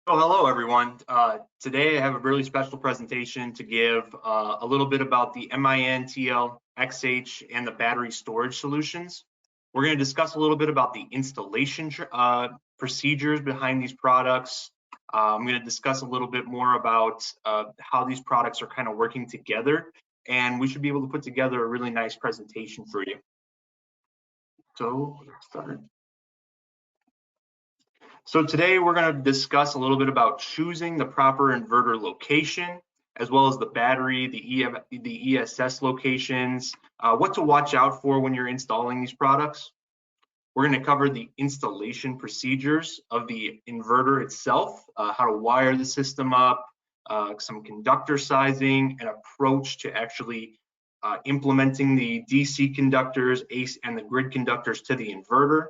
Oh, hello everyone. Today I have a really special presentation to give a little bit about the MIN, TL, XH, and the battery storage solutions. We're going to discuss a little bit about the installation procedures behind these products. I'm going to discuss a little bit more about how these products are kind of working together, and we should be able to put together a really nice presentation for you. So let's start. So today we're going to discuss a little bit about choosing the proper inverter location, as well as the battery, the ESS locations, what to watch out for when you're installing these products. We're going to cover the installation procedures of the inverter itself, how to wire the system up, some conductor sizing, and approach to actually implementing the DC conductors, AC, and the grid conductors to the inverter.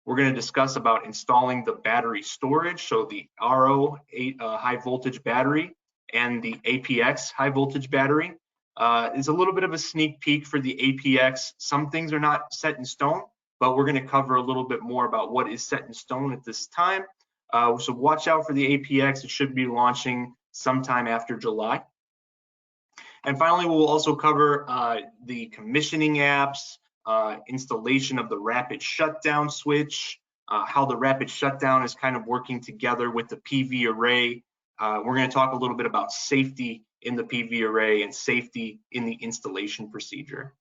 We're going to discuss about installing the battery storage, so the RO high voltage battery and the APX high voltage battery. It's a little bit of a sneak peek for the APX. Some things are not set in stone, but we're going to cover a little bit more about what is set in stone at this time. So watch out for the APX. It should be launching sometime after July. And finally, we'll also cover the commissioning apps, installation of the rapid shutdown switch, how the rapid shutdown is kind of working together with the PV array. We're going to talk a little bit about safety in the PV array and safety in the installation procedure.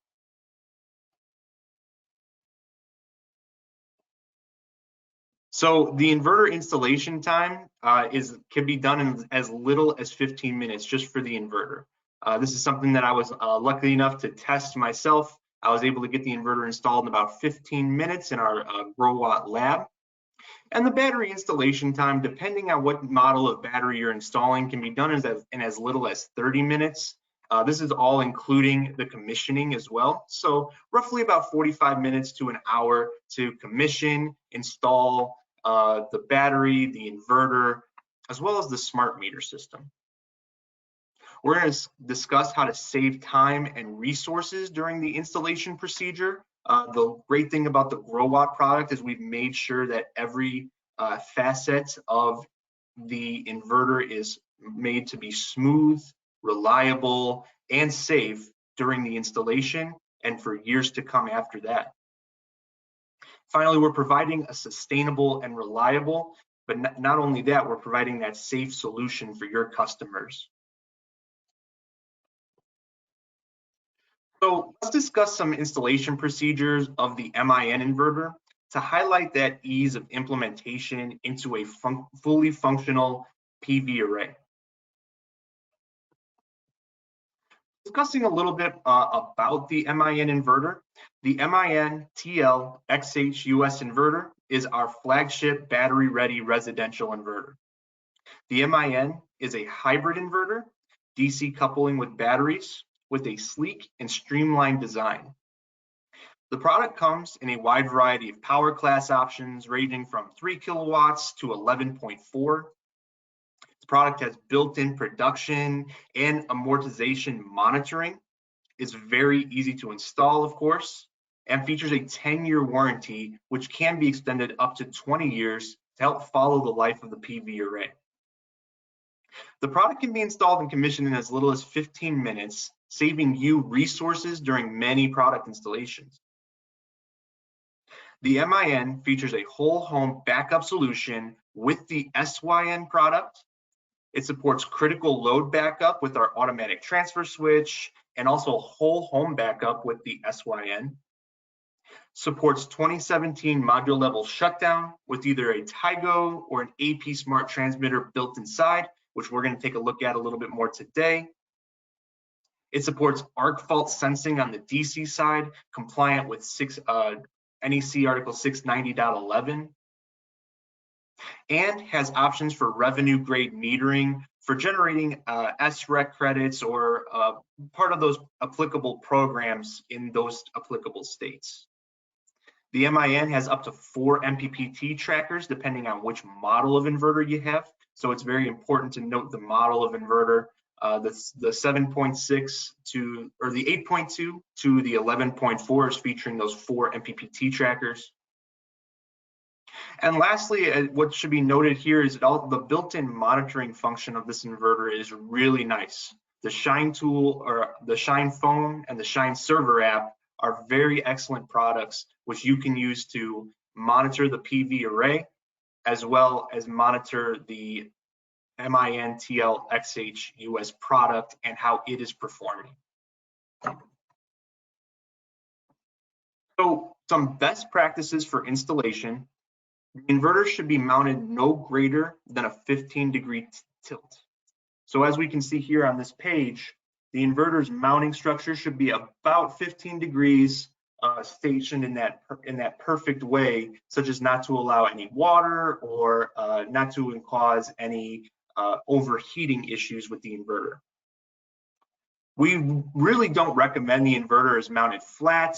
So the inverter installation time can be done in as little as 15 minutes just for the inverter. This is something that I was lucky enough to test myself. I was able to get the inverter installed in about 15 minutes in our Growatt lab. And the battery installation time, depending on what model of battery you're installing, can be done in as little as 30 minutes. This is all including the commissioning as well. So roughly about 45 minutes to an hour to commission, install the battery, the inverter, as well as the smart meter system. We're going to discuss how to save time and resources during the installation procedure. The great thing about the Growatt product is we've made sure that every facet of the inverter is made to be smooth, reliable, and safe during the installation and for years to come after that. Finally, we're providing a sustainable and reliable, but not only that, we're providing that safe solution for your customers. So let's discuss some installation procedures of the MIN inverter to highlight that ease of implementation into a fully functional PV array. Discussing a little bit about the MIN inverter, the MIN TL XH US inverter is our flagship battery-ready residential inverter. The MIN is a hybrid inverter, DC coupling with batteries, with a sleek and streamlined design. The product comes in a wide variety of power class options ranging from 3 kilowatts to 11.4. The product has built-in production and amortization monitoring. It's very easy to install, of course, and features a 10-year warranty, which can be extended up to 20 years to help follow the life of the PV array. The product can be installed and commissioned in as little as 15 minutes, saving you resources during many product installations. The MIN features a whole home backup solution with the SYN product. It supports critical load backup with our automatic transfer switch and also whole home backup with the SYN. Supports 2017 module level shutdown with either a TIGO or an AP smart transmitter built inside, which we're going to take a look at a little bit more today. It supports arc fault sensing on the DC side, compliant with NEC Article 690.11, and has options for revenue grade metering for generating SREC credits or part of those applicable programs in those applicable states. The MIN has up to 4 MPPT trackers depending on which model of inverter you have. So it's very important to note the model of inverter. The 7.6 to, or the 8.2 to the 11.4 is featuring those 4 MPPT trackers. And lastly, what should be noted here is that the built-in monitoring function of this inverter is really nice. The Shine tool, or the Shine phone, and the Shine server app are very excellent products which you can use to monitor the PV array as well as monitor the MINTL XH US product and how it is performing. So some best practices for installation: the inverter should be mounted no greater than a 15-degree tilt. So as we can see here on this page, the inverter's mounting structure should be about 15 degrees stationed in that perfect way, such as not to allow any water or not to cause any overheating issues with the inverter. We really don't recommend the inverter is mounted flat,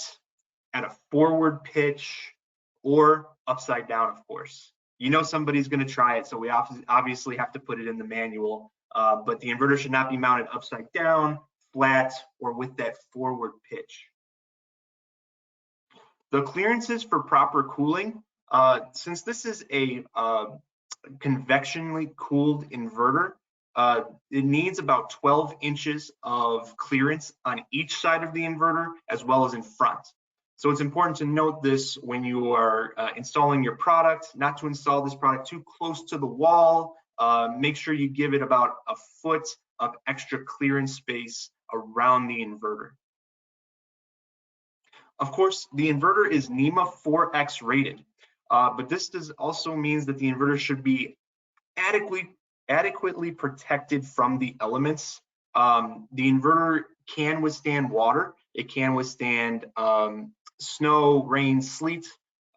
at a forward pitch, or upside down, of course. You know somebody's going to try it, so we obviously have to put it in the manual, but the inverter should not be mounted upside down, flat, or with that forward pitch. The clearances for proper cooling, since this is a convectionally cooled inverter, it needs about 12 inches of clearance on each side of the inverter as well as in front. So it's important to note this when you are installing your product, not to install this product too close to the wall. Make sure you give it about a foot of extra clearance space around the inverter. Of course, the inverter is NEMA 4X rated, but this also means that the inverter should be adequately protected from the elements. The inverter can withstand water, it can withstand snow, rain, sleet,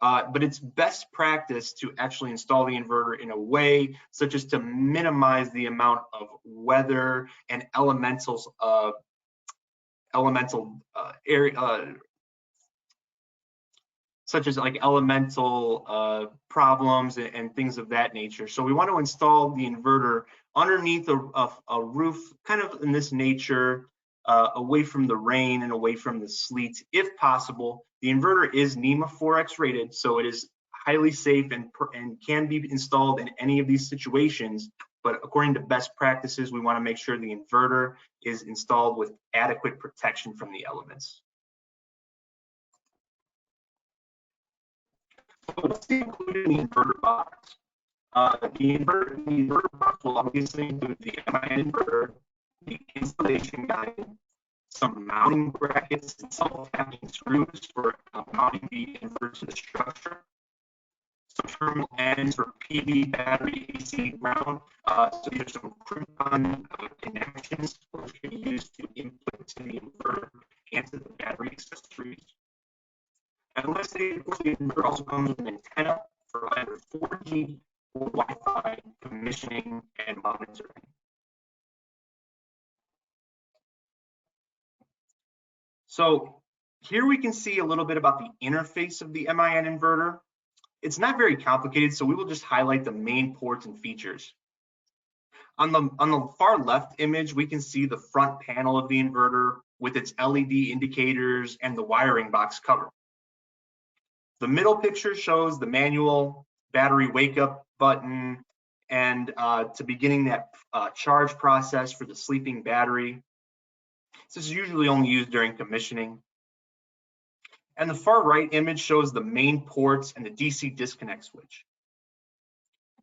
but it's best practice to actually install the inverter in a way such as to minimize the amount of weather and elemental such as like elemental problems and things of that nature. So we want to install the inverter underneath a roof, kind of in this nature, away from the rain and away from the sleet, if possible. The inverter is NEMA 4X rated, so it is highly safe and can be installed in any of these situations. But according to best practices, we want to make sure the inverter is installed with adequate protection from the elements. So what's included in the inverter box? The inverter box will obviously include the MIN inverter, the installation guide, some mounting brackets and self-tapping screws for mounting the inverter to the structure, some terminal ends for PV, battery, AC, ground. So there's some crimp-on connections which can be used to input to the inverter and to the battery accessories. And lastly, of course, the inverter also comes with an antenna for either 4G or Wi-Fi commissioning and monitoring. So here we can see a little bit about the interface of the MIN inverter. It's not very complicated, so we will just highlight the main ports and features. On the far left image, we can see the front panel of the inverter with its LED indicators and the wiring box cover. The middle picture shows the manual battery wake up button and to beginning that charge process for the sleeping battery. This is usually only used during commissioning. And the far right image shows the main ports and the DC disconnect switch.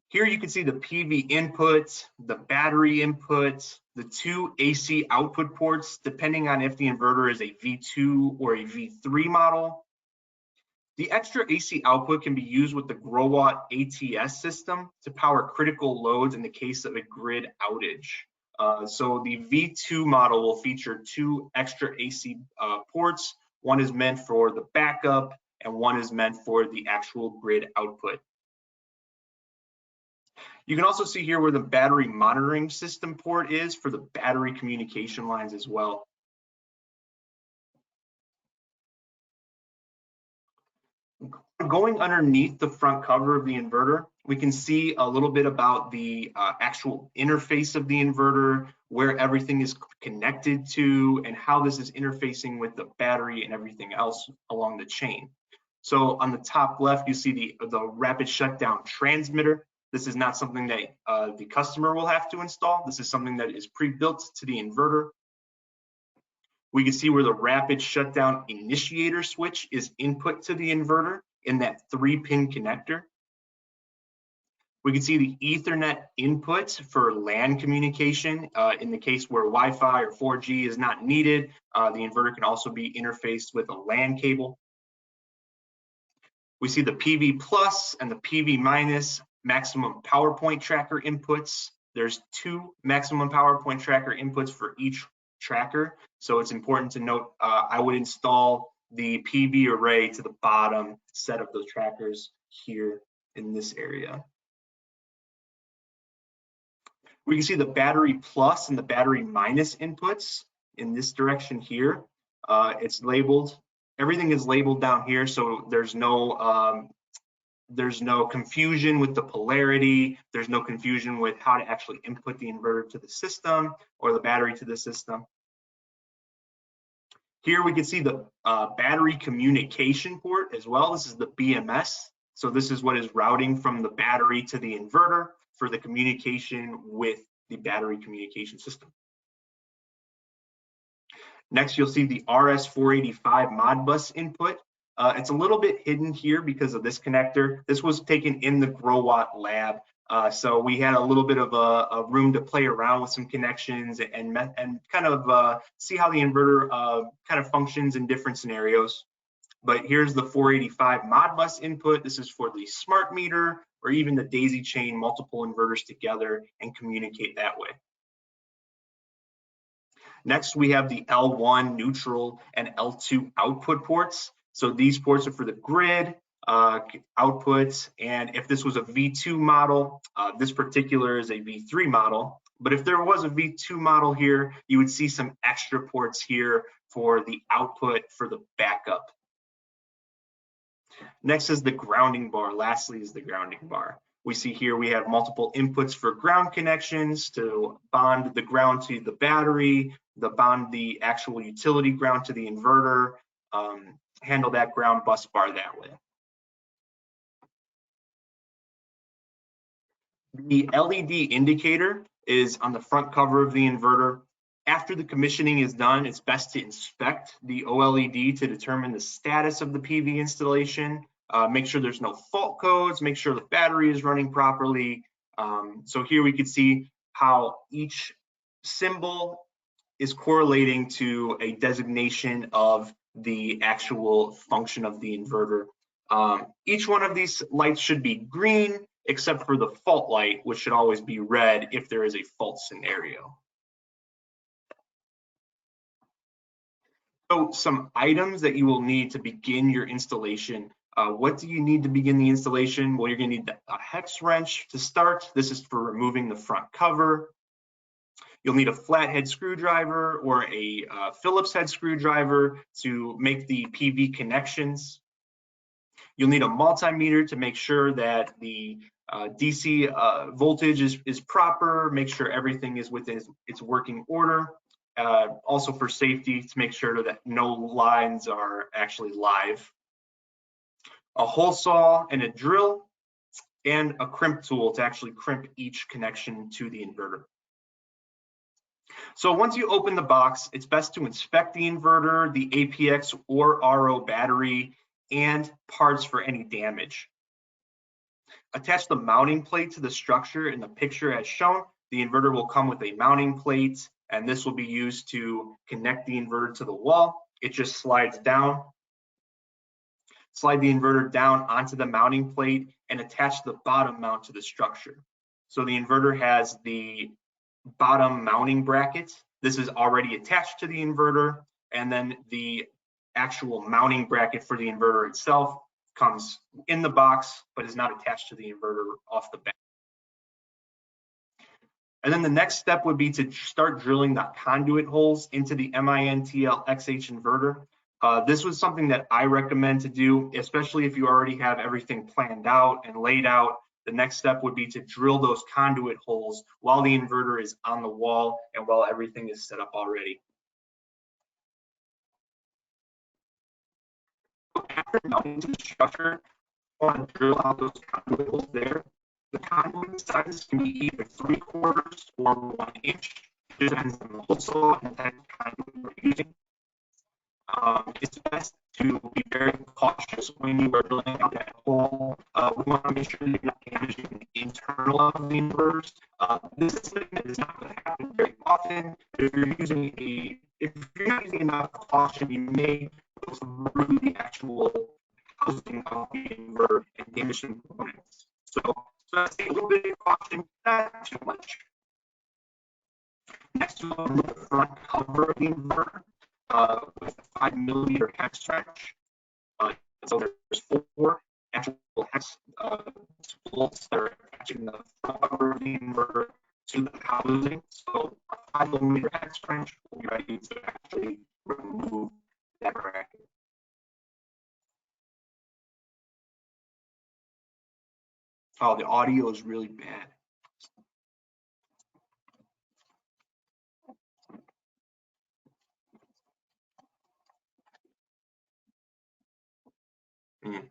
Here you can see the PV input, the battery input, the two AC output ports, depending on if the inverter is a V2 or a V3 model. The extra AC output can be used with the Growatt ATS system to power critical loads in the case of a grid outage. So the V2 model will feature two extra AC ports. One is meant for the backup and one is meant for the actual grid output. You can also see here where the battery monitoring system port is for the battery communication lines as well. Going underneath the front cover of the inverter, we can see a little bit about the actual interface of the inverter, where everything is connected to, and how this is interfacing with the battery and everything else along the chain. So on the top left, you see the rapid shutdown transmitter. This is not something that the customer will have to install. This is something that is pre-built to the inverter. We can see where the rapid shutdown initiator switch is input to the inverter in that 3-pin connector. We can see the Ethernet input for LAN communication. In the case where Wi-Fi or 4G is not needed, the inverter can also be interfaced with a LAN cable. We see the PV plus and the PV minus maximum power point tracker inputs. There's 2 maximum power point tracker inputs for each tracker. So it's important to note, I would install the PV array to the bottom set of those trackers here in this area. We can see the battery plus and the battery minus inputs in this direction here. It's labeled, everything is labeled down here, so there's no confusion with the polarity. There's no confusion with how to actually input the inverter to the system or the battery to the system. Here we can see the battery communication port as well. This is the BMS. So this is what is routing from the battery to the inverter for the communication with the battery communication system. Next, you'll see the RS485 Modbus input. It's a little bit hidden here because of this connector. This was taken in the Growatt lab. So we had a little bit of a room to play around with some connections and kind of see how the inverter kind of functions in different scenarios. But here's the 485 Modbus input. This is for the smart meter or even the daisy chain multiple inverters together and communicate that way. Next, we have the L1 neutral and L2 output ports. So these ports are for the grid outputs. And if this was a V2 model, this particular is a V3 model. But if there was a V2 model here, you would see some extra ports here for the output for the backup. Next is the grounding bar. Lastly is the grounding bar. We see here we have multiple inputs for ground connections to bond the ground to the battery, bond the actual utility ground to the inverter, handle that ground bus bar that way. The LED indicator is on the front cover of the inverter. After the commissioning is done, it's best to inspect the OLED to determine the status of the PV installation. Make sure there's no fault codes, make sure the battery is running properly. So here we can see how each symbol is correlating to a designation of the actual function of the inverter. Each one of these lights should be green, except for the fault light, which should always be red if there is a fault scenario. So some items that you will need to begin your installation. What do you need to begin the installation? Well, you're going to need a hex wrench to start. This is for removing the front cover. You'll need a flathead screwdriver or a Phillips head screwdriver to make the PV connections. You'll need a multimeter to make sure that the DC voltage is proper, make sure everything is within its working order. Also for safety, to make sure that no lines are actually live. A hole saw and a drill, and a crimp tool to actually crimp each connection to the inverter. So once you open the box, it's best to inspect the inverter, the APX or RO battery, and parts for any damage. Attach the mounting plate to the structure in the picture as shown. The inverter will come with a mounting plate, and this will be used to connect the inverter to the wall. It just slides down. Slide the inverter down onto the mounting plate and attach the bottom mount to the structure. So the inverter has the bottom mounting bracket. This is already attached to the inverter, and then the actual mounting bracket for the inverter itself comes in the box, but is not attached to the inverter off the bat. And then the next step would be to start drilling the conduit holes into the MINTL XH inverter. This was something that I recommend to do, especially if you already have everything planned out and laid out. The next step would be to drill those conduit holes while the inverter is on the wall and while everything is set up already. after mounting to the structure, I want to drill out those conduit holes there. The conduit size can be either 3/4 or 1 inch. It depends on the hole saw and the type of conduit we're using. It's best to be very cautious when you are drilling out that hole. We want to make sure that you're not damaging the internal of the inverters. This is something that is not going to happen very often. If you're not using enough caution, you may go through the actual housing of the inverter and damage some components. So let's take a little bit of caution, not too much. Next, we'll remove the front cover of the inverter with a 5mm hex wrench. So there's 4 actual hex bolts that are attaching the front cover of the inverter to the housing. So a 5mm hex wrench will be ready to actually remove that bracket. Oh, the audio is really bad. Mm.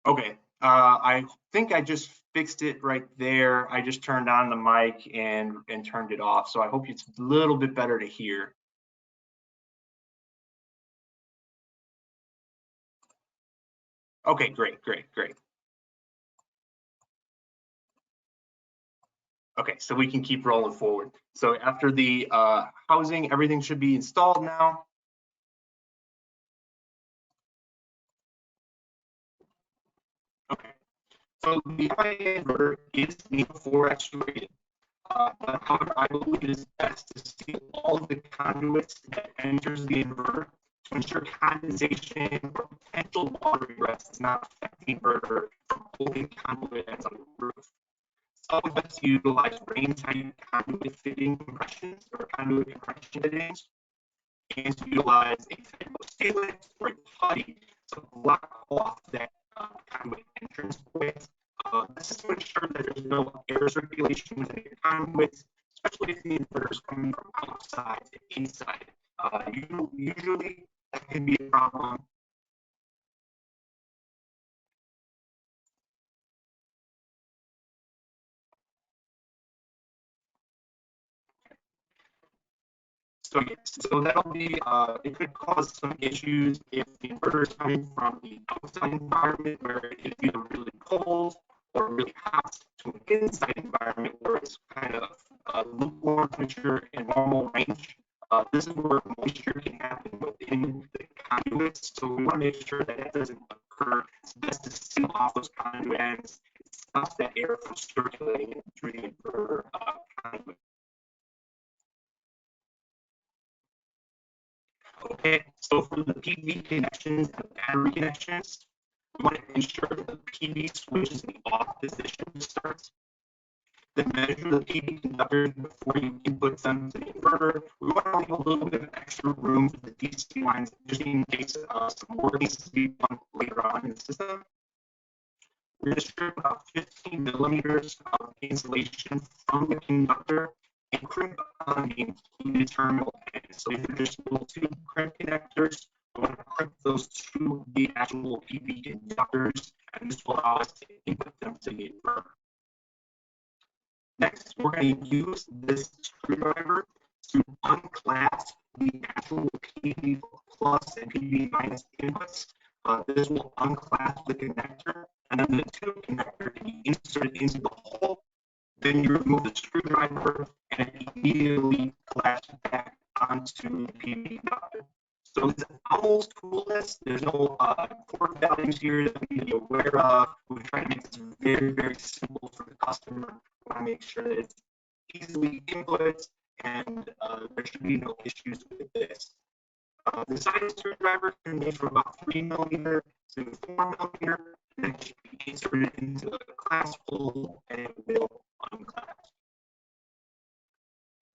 Okay, I think I just fixed it right there. I just turned on the mic and turned it off. So I hope it's a little bit better to hear. Okay, great. Okay, so we can keep rolling forward. So after the housing, everything should be installed now. Okay, so the inverter is NEPA 4X rated. But however, I believe it is best to seal all of the conduits that enters the inverter to ensure condensation or potential water egress does not affect the inverter from pulling conduit ends on the roof. Some of us utilize rain-tight conduit fitting compressions or conduit compression fittings, and to utilize a type of sealant or a putty to block off that conduit entrance point. This is to ensure that there's no air circulation within your conduits, especially if the inverter is coming from outside to inside. Usually that can be a problem. So yes, so that'll be, it could cause some issues if the inverter is coming from the outside environment where it's either really cold or really hot to an inside environment where it's kind of lukewarm temperature and normal range. This is where moisture can happen within the conduits, so we want to make sure that that doesn't occur. It's best to seal off those conduit ends. It stops that air from circulating through the inverter conduit. Okay, so for the PV connections and battery connections, we want to ensure that the PV switch is in the off position to start. Then measure the PV conductors before you input them to the inverter. We want to leave a little bit of extra room for the DC lines just in case some work needs to be done later on in the system. We're going to strip about 15 millimeters of insulation from the conductor and crimp on the included terminal ends. So these are just little 2 crimp connectors. We want to crimp those to the actual PV conductors, and this will allow us to input them to the inverter. Next, we're going to use this screwdriver to unclasp the actual PV plus and PV minus inputs. This will unclasp the connector, and then the 2 connector can be inserted into the hole. Then you remove the screwdriver, and it immediately clasps back onto the PV conductor. So it's almost toolless. There's no port values here that we need to be aware of. We try to make this very, very simple for the customer. We want to make sure that it's easily input, and there should be no issues with this. The size screwdriver can be from about 3mm to 4mm, and that should be inserted into the clasp hole and it will unclasp.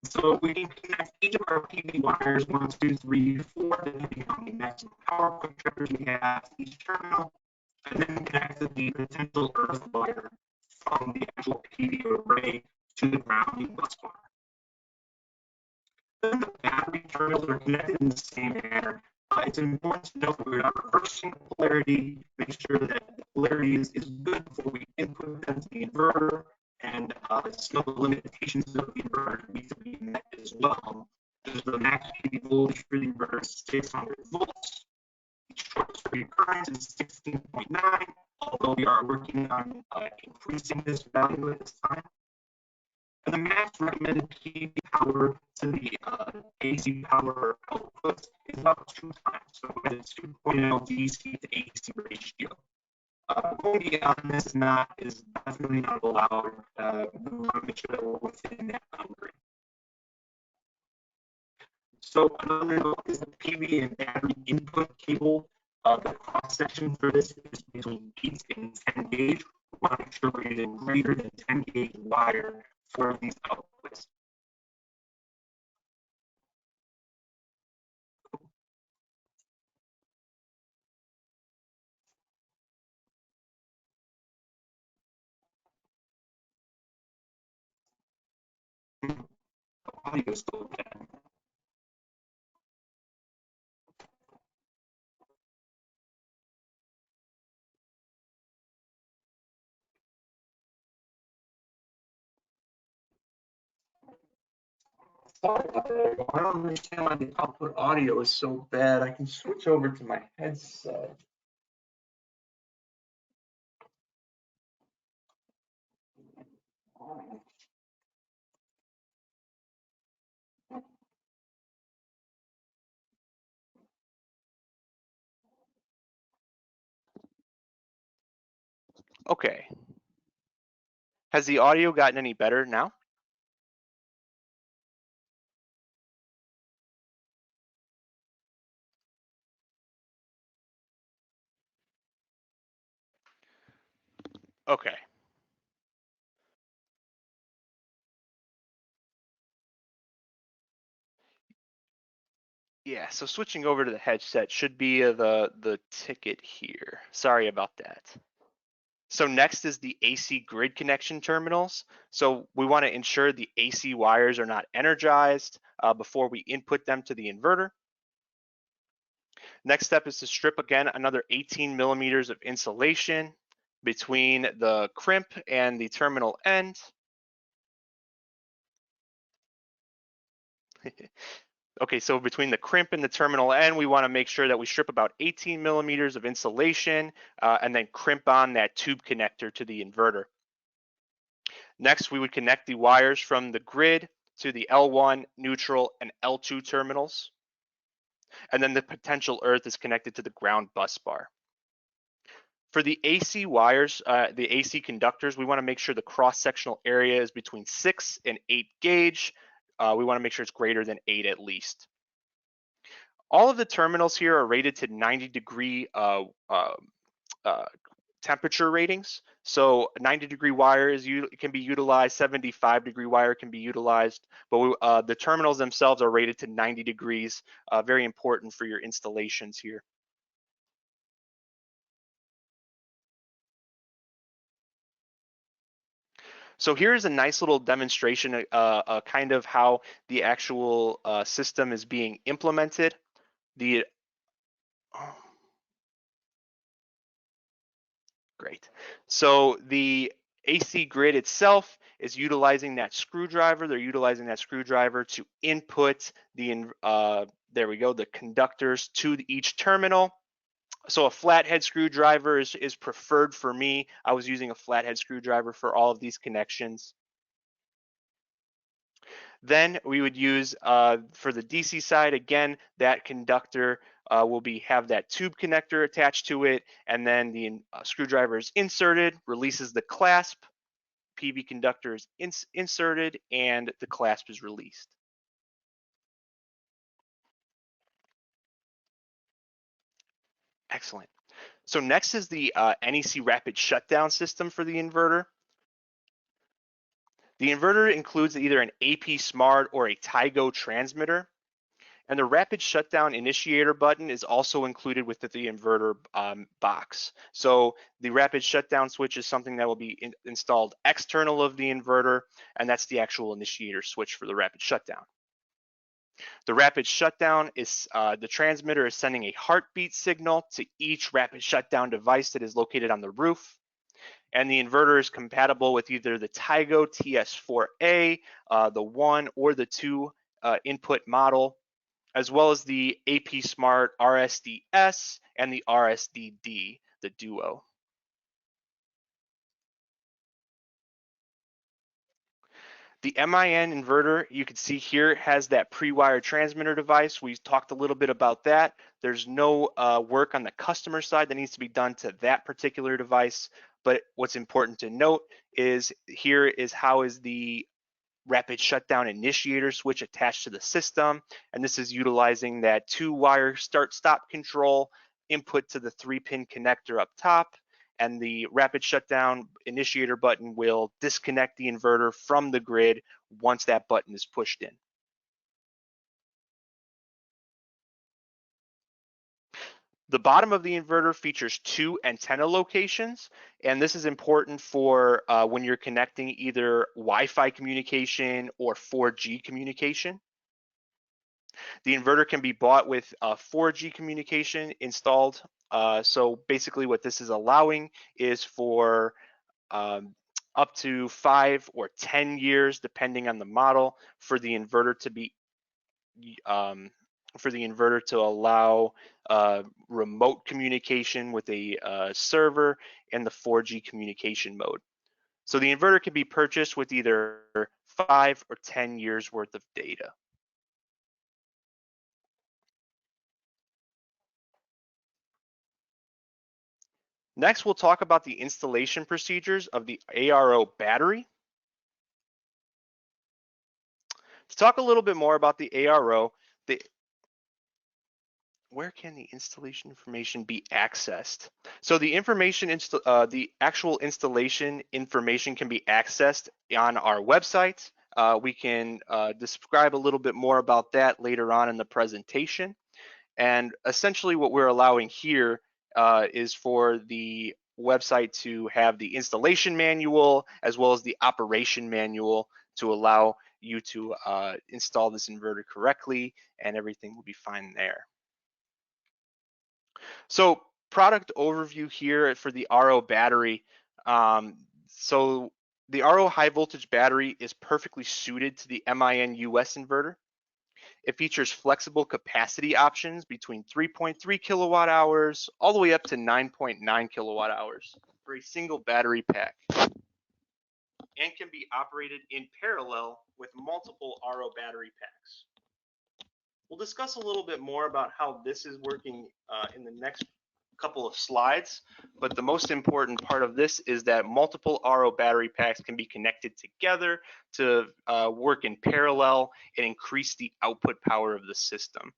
So we can connect each of our PV wires, 1, 2, 3, 4, depending on the maximum power conductors we have to each terminal, and then connect the potential earth wire from the actual PV array to the grounding bus bar. Then the battery terminals are connected in the same manner. It's important to note that we're not reversing the polarity, make sure that the polarity is good before we input them to the inverter, and some of the limitations of the inverter need to be met as well. Because the max PV voltage for the inverter is 600 volts. Short circuit current is 16.9, although we are working on increasing this value at this time. And the max recommended PV power to the AC power output is about 2 times, so it's 2.0 DC to AC ratio. Going beyond this is definitely not allowed. We want to make sure that we're within that boundary. So another note is the PV and battery input cable. The cross section for this is between 8 and 10 gauge. We want to make sure we're using greater than 10 gauge wire for these outputs. Audio is still bad. Sorry about that. I don't understand why the output audio is so bad. I can switch over to my headset. Okay. Has the audio gotten any better now? Okay. Yeah, so switching over to the headset should be the ticket here. Sorry about that. So next is the AC grid connection terminals. So we want to ensure the AC wires are not energized before we input them to the inverter. Next step is to strip again another 18 millimeters of insulation between the crimp and the terminal end. Okay, so between the crimp and the terminal end, we want to make sure that we strip about 18 millimeters of insulation and then crimp on that tube connector to the inverter. Next, we would connect the wires from the grid to the L1, neutral, and L2 terminals. And then the potential earth is connected to the ground bus bar. For the AC wires, the AC conductors, we want to make sure the cross-sectional area is between 6 and 8 gauge. We want to make sure it's greater than 8 at least. All of the terminals here are rated to 90-degree temperature ratings. So 90-degree wire can be utilized, 75-degree wire can be utilized, but the terminals themselves are rated to 90 degrees, very important for your installations here. So here's a nice little demonstration, kind of how the actual system is being implemented. Great. So the AC grid itself is utilizing that screwdriver. They're utilizing that screwdriver to input there we go, the conductors to each terminal. So a flathead screwdriver is preferred for me. I was using a flathead screwdriver for all of these connections. Then we would use for the DC side, again, that conductor will have that tube connector attached to it, and then the screwdriver is inserted, releases the clasp, PV conductor is inserted, and the clasp is released. Excellent. So next is the NEC rapid shutdown system for the inverter. The inverter includes either an AP Smart or a Tigo transmitter, and the rapid shutdown initiator button is also included with the inverter box. So the rapid shutdown switch is something that will be installed external of the inverter, and that's the actual initiator switch for the rapid shutdown. The rapid shutdown is, the transmitter is sending a heartbeat signal to each rapid shutdown device that is located on the roof. And the inverter is compatible with either the Tigo TS4A, the 1 or the 2 input model, as well as the AP Smart RSDS and the RSDD, the Duo. The MIN inverter, you can see here, has that pre-wired transmitter device. We talked a little bit about that. There's no work on the customer side that needs to be done to that particular device. But what's important to note is here is how is the rapid shutdown initiator switch attached to the system. And this is utilizing that 2-wire start-stop control input to the 3-pin connector up top. And the rapid shutdown initiator button will disconnect the inverter from the grid once that button is pushed in. The bottom of the inverter features 2 antenna locations, and this is important for when you're connecting either Wi-Fi communication or 4G communication. The inverter can be bought with 4G communication installed. So basically what this is allowing is for up to 5 or 10 years, depending on the model, for the inverter to be allow remote communication with a server and the 4G communication mode. So the inverter can be purchased with either 5 or 10 years worth of data. Next, we'll talk about the installation procedures of the ARO battery. To talk a little bit more about the ARO, where can the installation information be accessed? So the the actual installation information can be accessed on our website. We can describe a little bit more about that later on in the presentation. And essentially what we're allowing here is for the website to have the installation manual as well as the operation manual to allow you to install this inverter correctly, and everything will be fine there. So product overview here for the RO battery. So the RO high voltage battery is perfectly suited to the MIN US inverter. It features flexible capacity options between 3.3 kilowatt hours all the way up to 9.9 kilowatt hours for a single battery pack, and can be operated in parallel with multiple RO battery packs. We'll discuss a little bit more about how this is working in the next couple of slides, but the most important part of this is that multiple RO battery packs can be connected together to work in parallel and increase the output power of the system.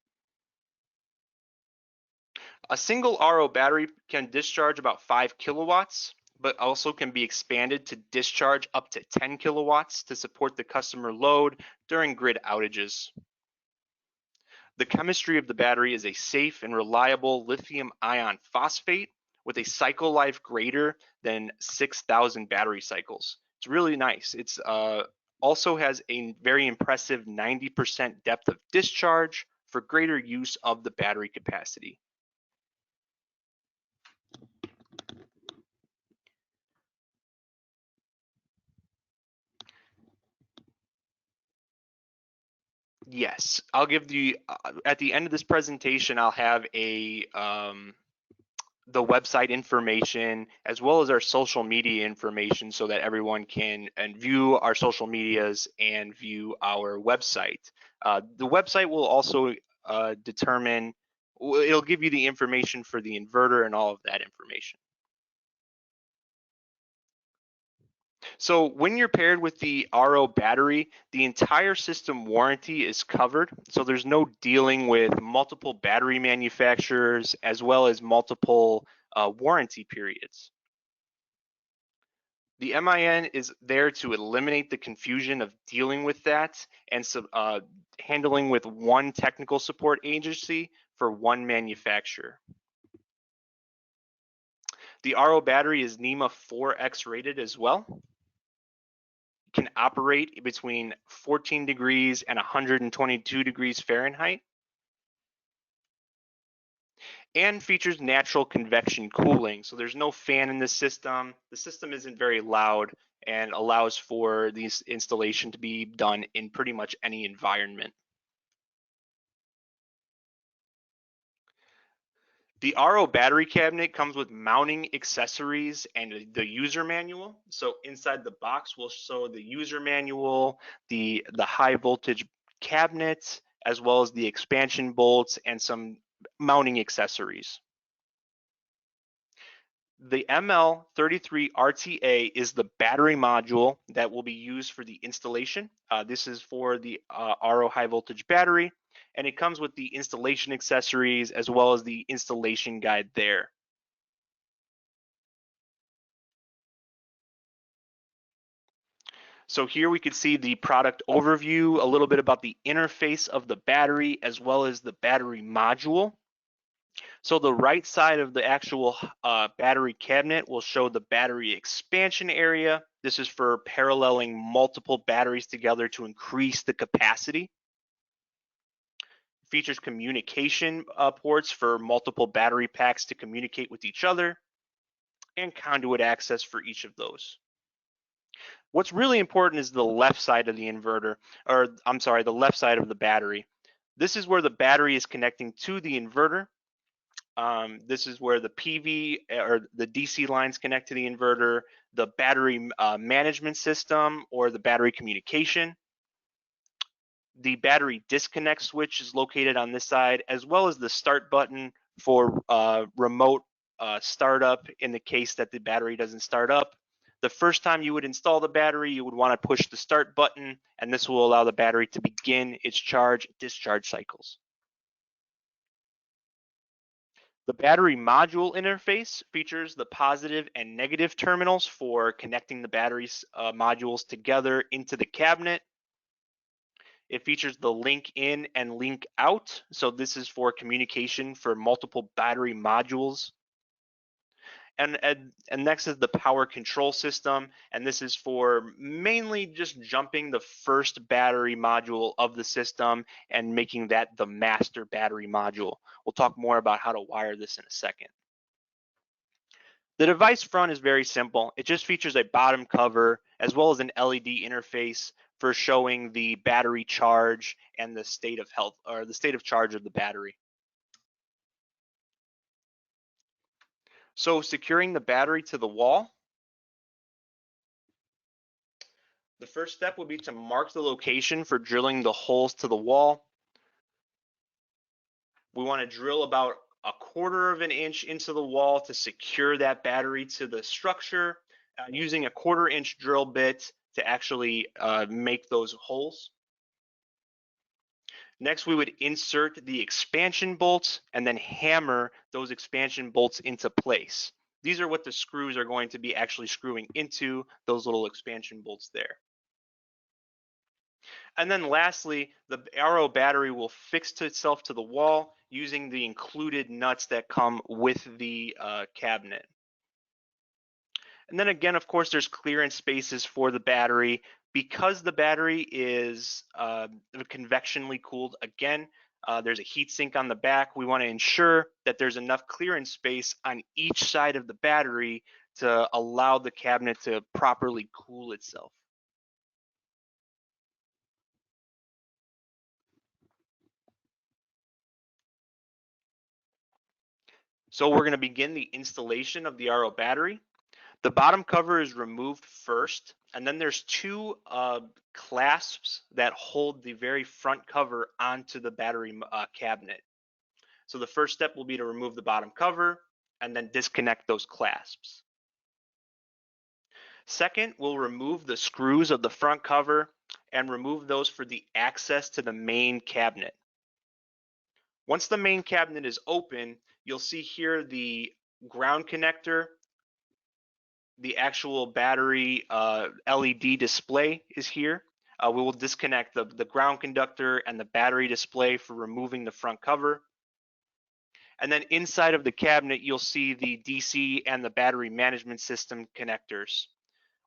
A single RO battery can discharge about 5 kilowatts, but also can be expanded to discharge up to 10 kilowatts to support the customer load during grid outages. The chemistry of the battery is a safe and reliable lithium ion phosphate with a cycle life greater than 6,000 battery cycles. It's really nice. It's also has a very impressive 90% depth of discharge for greater use of the battery capacity. Yes, I'll give the at the end of this presentation, I'll have a the website information as well as our social media information so that everyone can view our social medias and view our website. The website will also determine, it'll give you the information for the inverter and all of that information. So when you're paired with the RO battery, the entire system warranty is covered. So there's no dealing with multiple battery manufacturers as well as multiple warranty periods. The MIN is there to eliminate the confusion of dealing with that and handling with one technical support agency for one manufacturer. The RO battery is NEMA 4X rated as well. Can operate between 14 degrees and 122 degrees Fahrenheit, and features natural convection cooling. So there's no fan in the system. The system isn't very loud and allows for this installation to be done in pretty much any environment. The RO battery cabinet comes with mounting accessories and the user manual. So inside the box will show the user manual, the high voltage cabinet, as well as the expansion bolts and some mounting accessories. The ML33RTA is the battery module that will be used for the installation. This is for the RO high voltage battery, and it comes with the installation accessories as well as the installation guide there. So here we could see the product overview, a little bit about the interface of the battery as well as the battery module. So the right side of the actual battery cabinet will show the battery expansion area. This is for paralleling multiple batteries together to increase the capacity. Features communication ports for multiple battery packs to communicate with each other, and conduit access for each of those. What's really important is the left side of the inverter, or I'm sorry, the left side of the battery. This is where the battery is connecting to the inverter. This is where the PV or the DC lines connect to the inverter, the battery management system or the battery communication. The battery disconnect switch is located on this side, as well as the start button for remote startup in the case that the battery doesn't start up. The first time you would install the battery, you would want to push the start button, and this will allow the battery to begin its charge-discharge cycles. The battery module interface features the positive and negative terminals for connecting the batteries modules together into the cabinet. It features the link in and link out. So this is for communication for multiple battery modules. And next is the power control system. And this is for mainly just jumping the first battery module of the system and making that the master battery module. We'll talk more about how to wire this in a second. The device front is very simple. It just features a bottom cover as well as an LED interface for showing the battery charge and the state of health or the state of charge of the battery. So securing the battery to the wall. The first step would be to mark the location for drilling the holes to the wall. We want to drill about 1/4 of an inch into the wall to secure that battery to the structure, using a 1/4 inch drill bit to actually make those holes. Next, we would insert the expansion bolts and then hammer those expansion bolts into place. These are what the screws are going to be actually screwing into those little expansion bolts there. And then lastly, the RO battery will fix itself to the wall using the included nuts that come with the cabinet. And then again, of course, there's clearance spaces for the battery. Because the battery is convectionally cooled, again, there's a heat sink on the back. We want to ensure that there's enough clearance space on each side of the battery to allow the cabinet to properly cool itself. So we're going to begin the installation of the RO battery. The bottom cover is removed first, and then there's two clasps that hold the very front cover onto the battery cabinet. So the first step will be to remove the bottom cover and then disconnect those clasps. Second, we'll remove the screws of the front cover and remove those for the access to the main cabinet. Once the main cabinet is open, you'll see here the ground connector, the actual battery LED display is here. We will disconnect the ground conductor and the battery display for removing the front cover. And then inside of the cabinet, you'll see the DC and the battery management system connectors.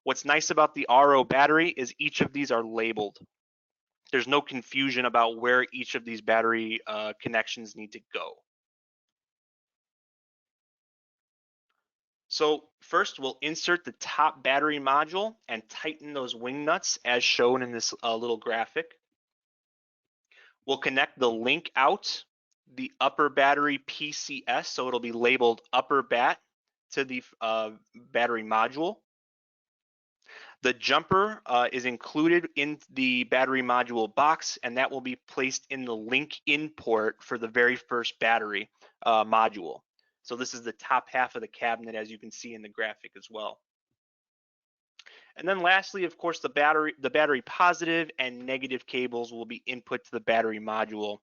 What's nice about the RO battery is each of these are labeled. There's no confusion about where each of these battery connections need to go. So first, we'll insert the top battery module and tighten those wing nuts as shown in this little graphic. We'll connect the link out, the upper battery PCS, so it'll be labeled upper bat, to the battery module. The jumper is included in the battery module box, and that will be placed in the link in port for the very first battery module. So this is the top half of the cabinet, as you can see in the graphic as well. And then lastly, of course, the battery positive and negative cables will be input to the battery module.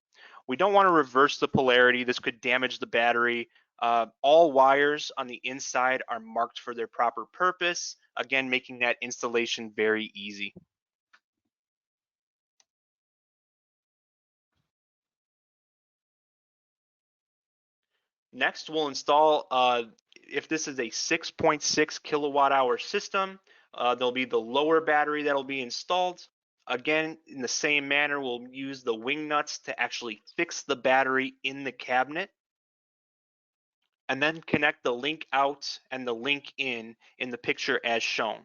We don't want to reverse the polarity. This could damage the battery. All wires on the inside are marked for their proper purpose, again, making that installation very easy. Next, we'll install, if this is a 6.6 kilowatt hour system, there'll be the lower battery that'll be installed. Again, in the same manner, we'll use the wing nuts to actually fix the battery in the cabinet, and then connect the link out and the link in the picture as shown.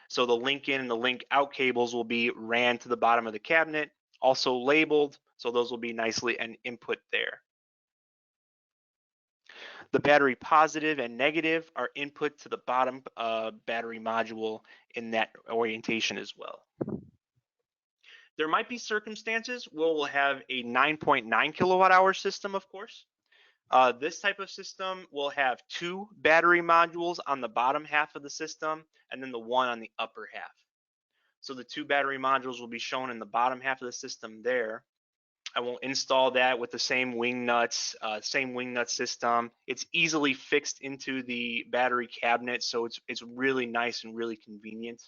So the link in and the link out cables will be ran to the bottom of the cabinet, also labeled, so those will be nicely and input there. The battery positive and negative are input to the bottom battery module in that orientation as well. There might be circumstances where we'll have a 9.9 kilowatt hour system, of course. This type of system will have two battery modules on the bottom half of the system and then the one on the upper half. So the two battery modules will be shown in the bottom half of the system there. I will install that with the same wing nuts, same wing nut system. It's easily fixed into the battery cabinet, so it's really nice and really convenient.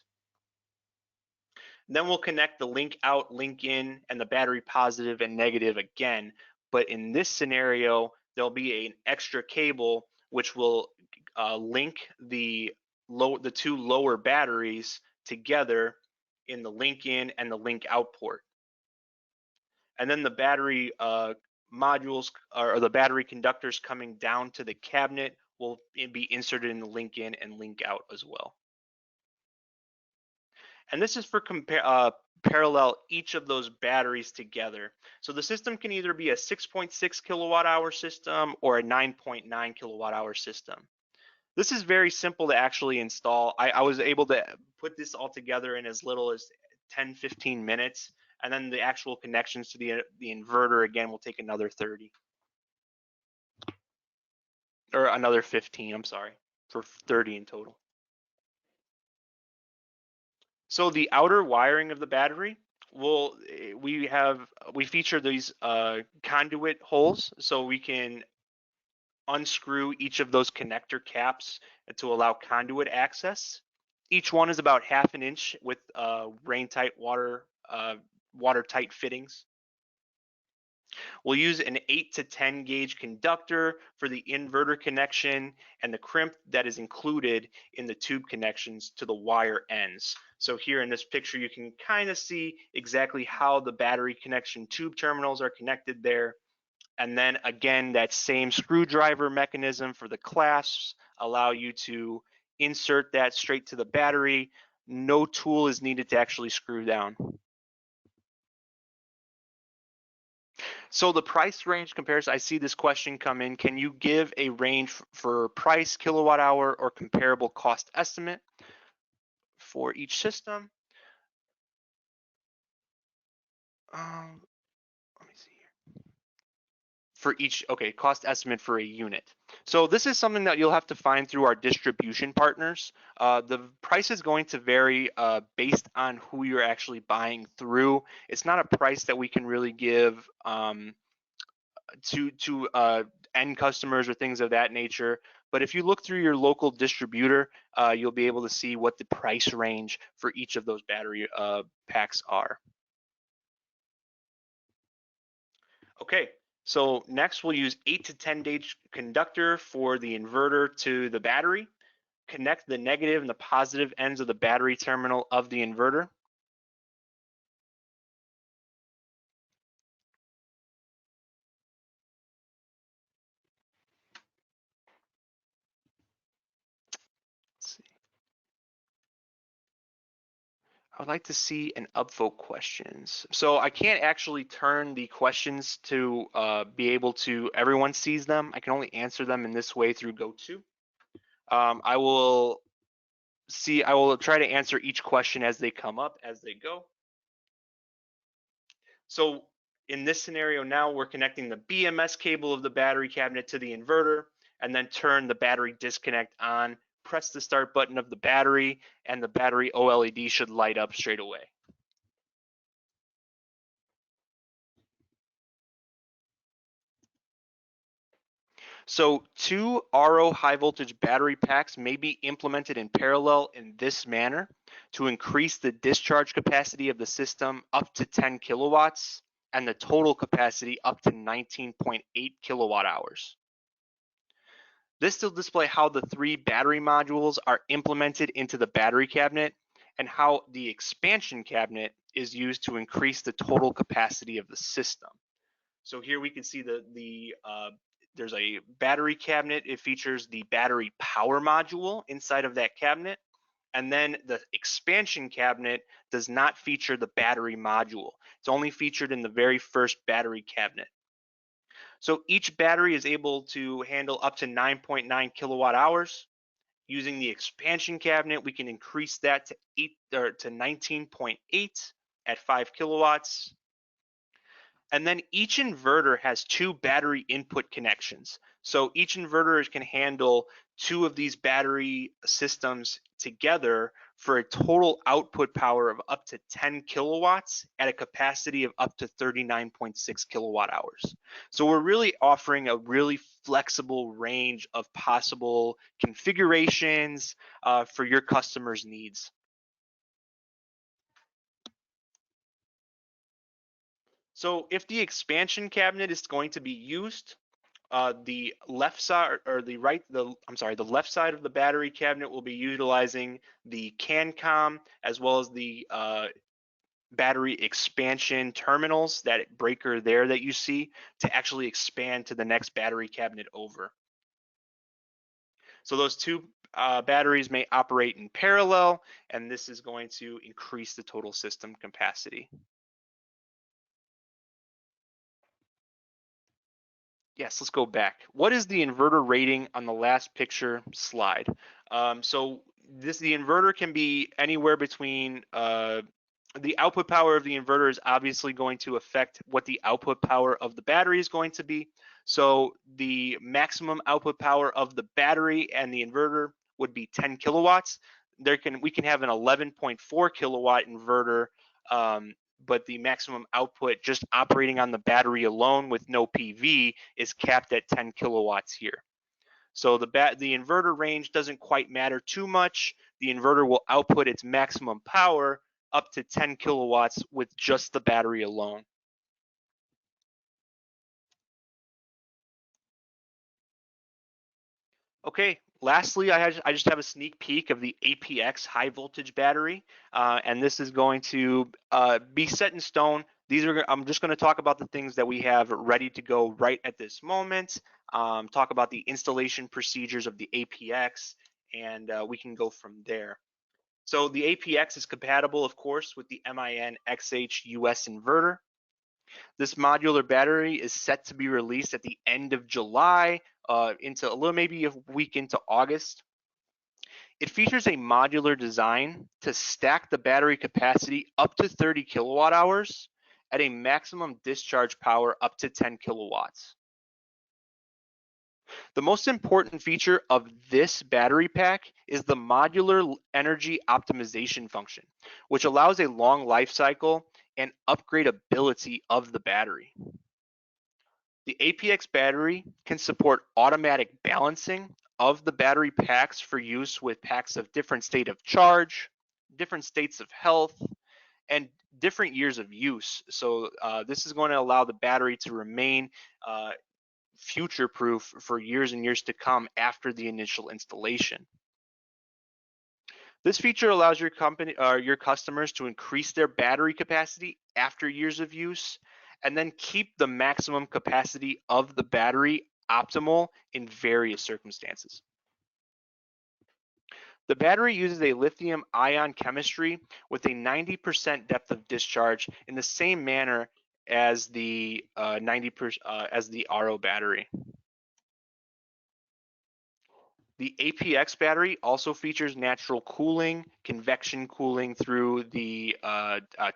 Then we'll connect the link out, link in, and the battery positive and negative again. But in this scenario, there'll be an extra cable which will link the two lower batteries together in the link in and the link out port. And then the battery modules or the battery conductors coming down to the cabinet will be inserted in the link in and link out as well. And this is for parallel each of those batteries together. So the system can either be a 6.6 kilowatt hour system or a 9.9 kilowatt hour system. This is very simple to actually install. I was able to put this all together in as little as 10-15 minutes, and then the actual connections to the inverter again will take another 30 or another 15, I'm sorry, for 30 in total. So the outer wiring of the battery, we feature these conduit holes, so we can unscrew each of those connector caps to allow conduit access. Each one is about 1/2 inch with rain-tight watertight fittings. We'll use an 8 to 10 gauge conductor for the inverter connection and the crimp that is included in the tube connections to the wire ends. So here in this picture, you can kind of see exactly how the battery connection tube terminals are connected there. And then again, that same screwdriver mechanism for the clasps allow you to insert that straight to the battery. No tool is needed to actually screw down. So the price range comparison, I see this question come in. Can you give a range for price, kilowatt hour, or comparable cost estimate for each system? Let me see here. For each, okay, cost estimate for a unit. So this is something that you'll have to find through our distribution partners. The price is going to vary based on who you're actually buying through. It's not a price that we can really give to end customers or things of that nature. But if you look through your local distributor, you'll be able to see what the price range for each of those battery packs are. Okay, so next we'll use 8 to 10 gauge conductor for the inverter to the battery. Connect the negative and the positive ends of the battery terminal of the inverter. Let's see. I would like to see an upvote questions. So I can't actually turn the questions to be able to, everyone sees them. I can only answer them in this way through GoTo. I will try to answer each question as they come up, as they go. So in this scenario now, we're connecting the BMS cable of the battery cabinet to the inverter, and then turn the battery disconnect on, press the start button of the battery, and the battery OLED should light up straight away. So 2 RO high voltage battery packs may be implemented in parallel in this manner to increase the discharge capacity of the system up to 10 kilowatts and the total capacity up to 19.8 kilowatt hours. This will display how the 3 battery modules are implemented into the battery cabinet and how the expansion cabinet is used to increase the total capacity of the system. So here we can see there's a battery cabinet. It features the battery power module inside of that cabinet. And then the expansion cabinet does not feature the battery module. It's only featured in the very first battery cabinet. So each battery is able to handle up to 9.9 kilowatt hours. Using the expansion cabinet, we can increase that to 19.8 at 5 kilowatts. And then each inverter has 2 battery input connections. So each inverter can handle 2 of these battery systems together for a total output power of up to 10 kilowatts at a capacity of up to 39.6 kilowatt hours. So we're really offering a really flexible range of possible configurations for your customers' needs. So if the expansion cabinet is going to be used, the left side or the left side of the battery cabinet will be utilizing the CANCOM as well as the battery expansion terminals, that breaker there that you see, to actually expand to the next battery cabinet over. So those 2 batteries may operate in parallel, and this is going to increase the total system capacity. Yes, let's go back. What is the inverter rating on the last picture slide? So the inverter can be anywhere between, the output power of the inverter is obviously going to affect what the output power of the battery is going to be. So the maximum output power of the battery and the inverter would be 10 kilowatts. We can have an 11.4 kilowatt inverter, but the maximum output just operating on the battery alone with no PV is capped at 10 kilowatts here. So the inverter range doesn't quite matter too much. The inverter will output its maximum power up to 10 kilowatts with just the battery alone. Okay, lastly, I just have a sneak peek of the APX high voltage battery, and this is going to be set in stone. I'm just going to talk about the things that we have ready to go right at this moment, talk about the installation procedures of the APX, and we can go from there. So the APX is compatible, of course, with the MIN XH US inverter. This modular battery is set to be released at the end of July, into maybe a week into August. It features a modular design to stack the battery capacity up to 30 kilowatt hours at a maximum discharge power up to 10 kilowatts. The most important feature of this battery pack is the modular energy optimization function, which allows a long life cycle and upgradability of the battery. The APX battery can support automatic balancing of the battery packs for use with packs of different state of charge, different states of health, and different years of use. So this is going to allow the battery to remain future proof for years and years to come after the initial installation. This feature allows your customers to increase their battery capacity after years of use and then keep the maximum capacity of the battery optimal in various circumstances. The battery uses a lithium ion chemistry with a 90% depth of discharge in the same manner as the RO battery. The APX battery also features natural cooling, convection cooling through the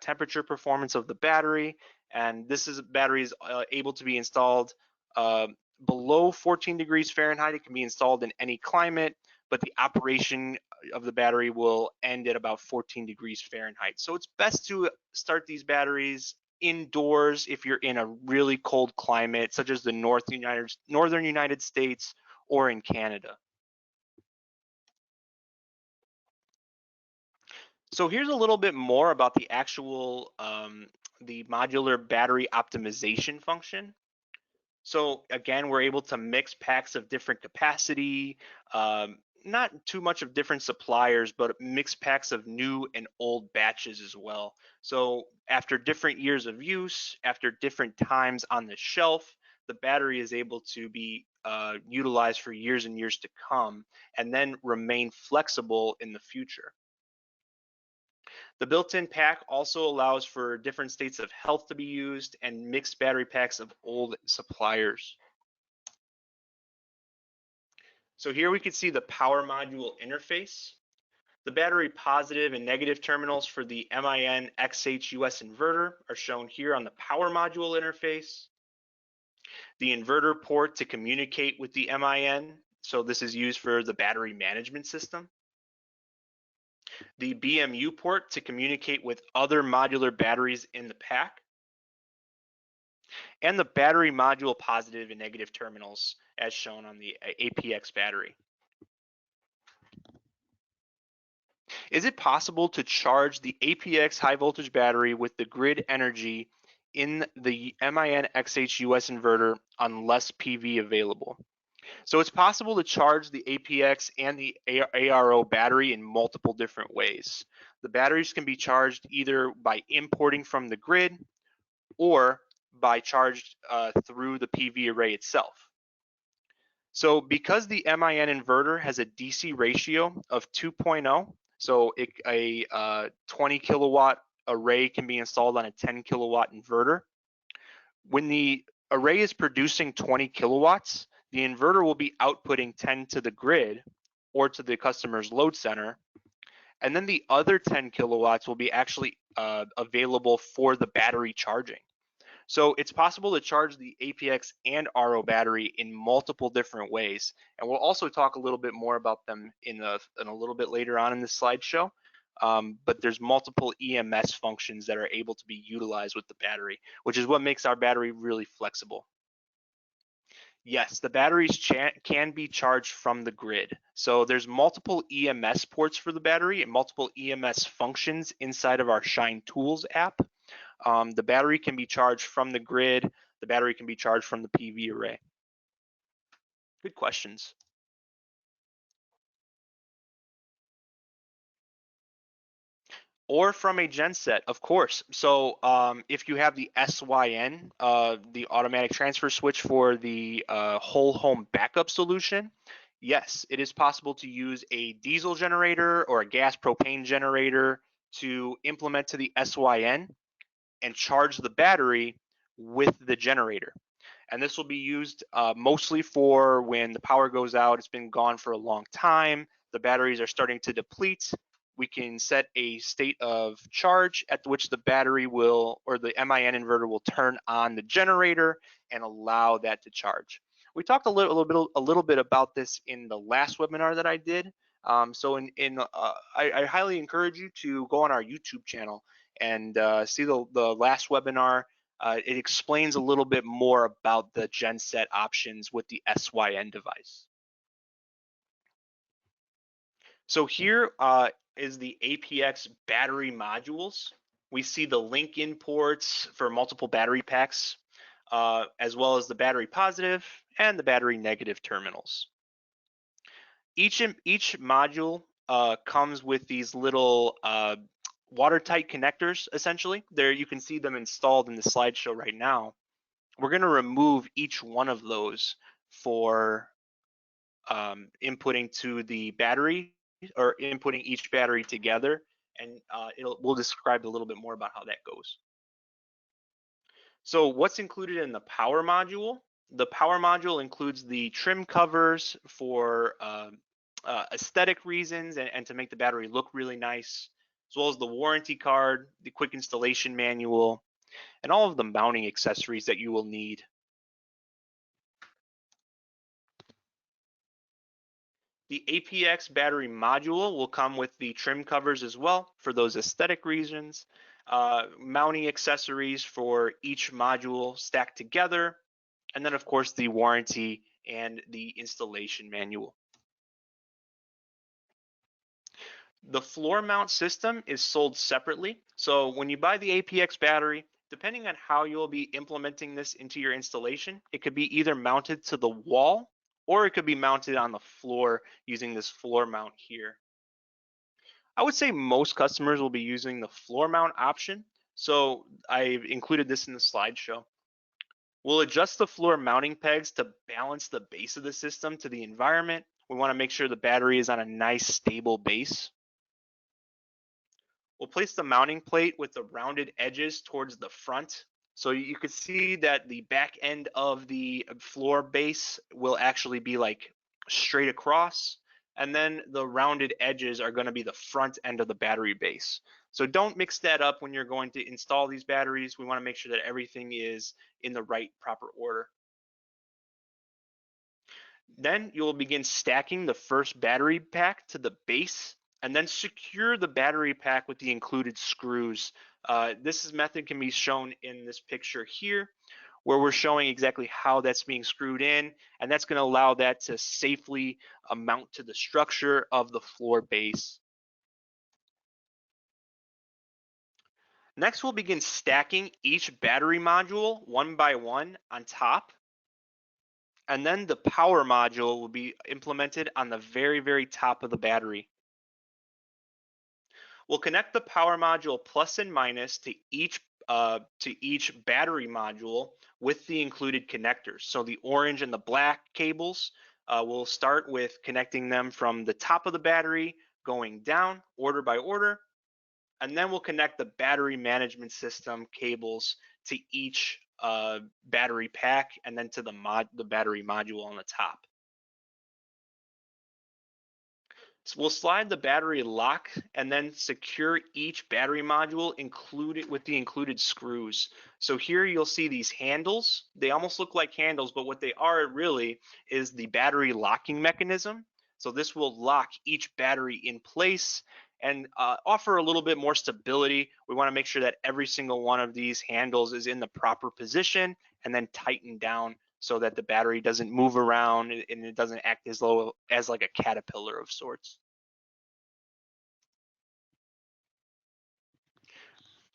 temperature performance of the battery, and battery is able to be installed below 14 degrees Fahrenheit. It can be installed in any climate, but the operation of the battery will end at about 14 degrees Fahrenheit. So it's best to start these batteries indoors if you're in a really cold climate, such as the northern United States or in Canada. So here's a little bit more about the actual the modular battery optimization function. So again, we're able to mix packs of different capacity, not too much of different suppliers, but mix packs of new and old batches as well. So after different years of use, after different times on the shelf, the battery is able to be utilized for years and years to come, and then remain flexible in the future. The built-in pack also allows for different states of health to be used and mixed battery packs of old suppliers. So here we can see the power module interface. The battery positive and negative terminals for the MIN XH-US inverter are shown here on the power module interface. The inverter port to communicate with the MIN, so this is used for the battery management system. The BMU port to communicate with other modular batteries in the pack, and the battery module positive and negative terminals as shown on the APX battery. Is it possible to charge the APX high voltage battery with the grid energy in the MIN XH-US inverter unless PV available? So it's possible to charge the APX and the ARO battery in multiple different ways. The batteries can be charged either by importing from the grid or by charged through the PV array itself. So because the MIN inverter has a DC ratio of 2.0, so a 20 kilowatt array can be installed on a 10 kilowatt inverter. When the array is producing 20 kilowatts, the inverter will be outputting 10 to the grid or to the customer's load center, and then the other 10 kilowatts will be actually available for the battery charging. So it's possible to charge the APX and RO battery in multiple different ways, and we'll also talk a little bit more about them in a little bit later on in this slideshow. But there's multiple EMS functions that are able to be utilized with the battery, which is what makes our battery really flexible. Yes, the batteries can be charged from the grid. So there's multiple EMS ports for the battery and multiple EMS functions inside of our Shine Tools app. The battery can be charged from the grid. The battery can be charged from the PV array. Good questions. Or from a genset, of course. So if you have the SYN, the automatic transfer switch for the whole home backup solution, yes, it is possible to use a diesel generator or a gas propane generator to implement to the SYN and charge the battery with the generator. And this will be used mostly for when the power goes out, it's been gone for a long time, the batteries are starting to deplete. We can set a state of charge at which the battery will, or the MIN inverter will turn on the generator and allow that to charge. We talked a little bit about this in the last webinar that I did. So I highly encourage you to go on our YouTube channel and see the last webinar. It explains a little bit more about the genset options with the SYN device. So here is the APX battery modules. We see the link in ports for multiple battery packs, as well as the battery positive and the battery negative terminals. Each module comes with these little watertight connectors, essentially. There you can see them installed in the slideshow right now. We're going to remove each one of those for inputting to the battery, or inputting each battery together, and we'll describe a little bit more about how that goes. So what's included in the power module? The power module includes the trim covers for aesthetic reasons and to make the battery look really nice, as well as the warranty card, the quick installation manual, and all of the mounting accessories that you will need. The APX battery module will come with the trim covers as well for those aesthetic reasons, mounting accessories for each module stacked together, and then of course the warranty and the installation manual. The floor mount system is sold separately. So when you buy the APX battery, depending on how you'll be implementing this into your installation, it could be either mounted to the wall or it could be mounted on the floor using this floor mount here. I would say most customers will be using the floor mount option. So I've included this in the slideshow. We'll adjust the floor mounting pegs to balance the base of the system to the environment. We want to make sure the battery is on a nice stable base. We'll place the mounting plate with the rounded edges towards the front. So you can see that the back end of the floor base will actually be like straight across. And then the rounded edges are going to be the front end of the battery base. So don't mix that up when you're going to install these batteries. We want to make sure that everything is in the right proper order. Then you will begin stacking the first battery pack to the base and then secure the battery pack with the included screws. This method can be shown in this picture here, where we're showing exactly how that's being screwed in, and that's going to allow that to safely mount to the structure of the floor base. Next, we'll begin stacking each battery module one by one on top, and then the power module will be implemented on the very, very top of the battery. We'll connect the power module plus and minus to each battery module with the included connectors. So the orange and the black cables, we'll start with connecting them from the top of the battery going down order by order, and then we'll connect the battery management system cables to each battery pack and then to the battery module on the top. So we'll slide the battery lock and then secure each battery module included with the included screws. So here you'll see these handles. They almost look like handles, but what they are really is the battery locking mechanism. So this will lock each battery in place and offer a little bit more stability. We want to make sure that every single one of these handles is in the proper position and then tighten down so that the battery doesn't move around and it doesn't act as like a caterpillar of sorts.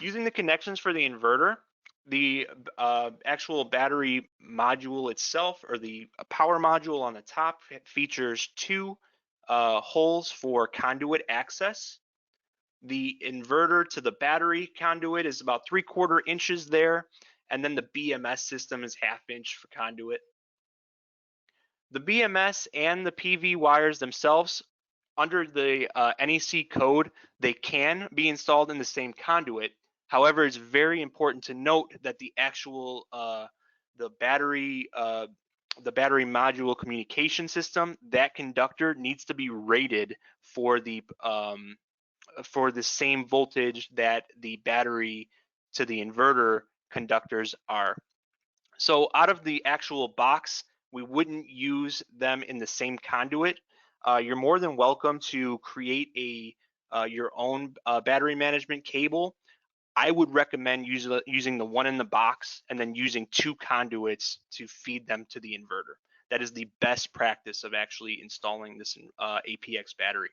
Using the connections for the inverter, the actual battery module itself, or the power module on the top, features two holes for conduit access. The inverter to the battery conduit is about 3/4 inches there, and then the BMS system is 1/2 inch for conduit. The BMS and the PV wires themselves, under the NEC code, they can be installed in the same conduit. However, it's very important to note that the actual the battery module communication system, that conductor needs to be rated for the same voltage that the battery to the inverter conductors are. So out of the actual box, we wouldn't use them in the same conduit. You're more than welcome to create your own battery management cable. I would recommend using the one in the box and then using 2 conduits to feed them to the inverter. That is the best practice of actually installing this APX battery.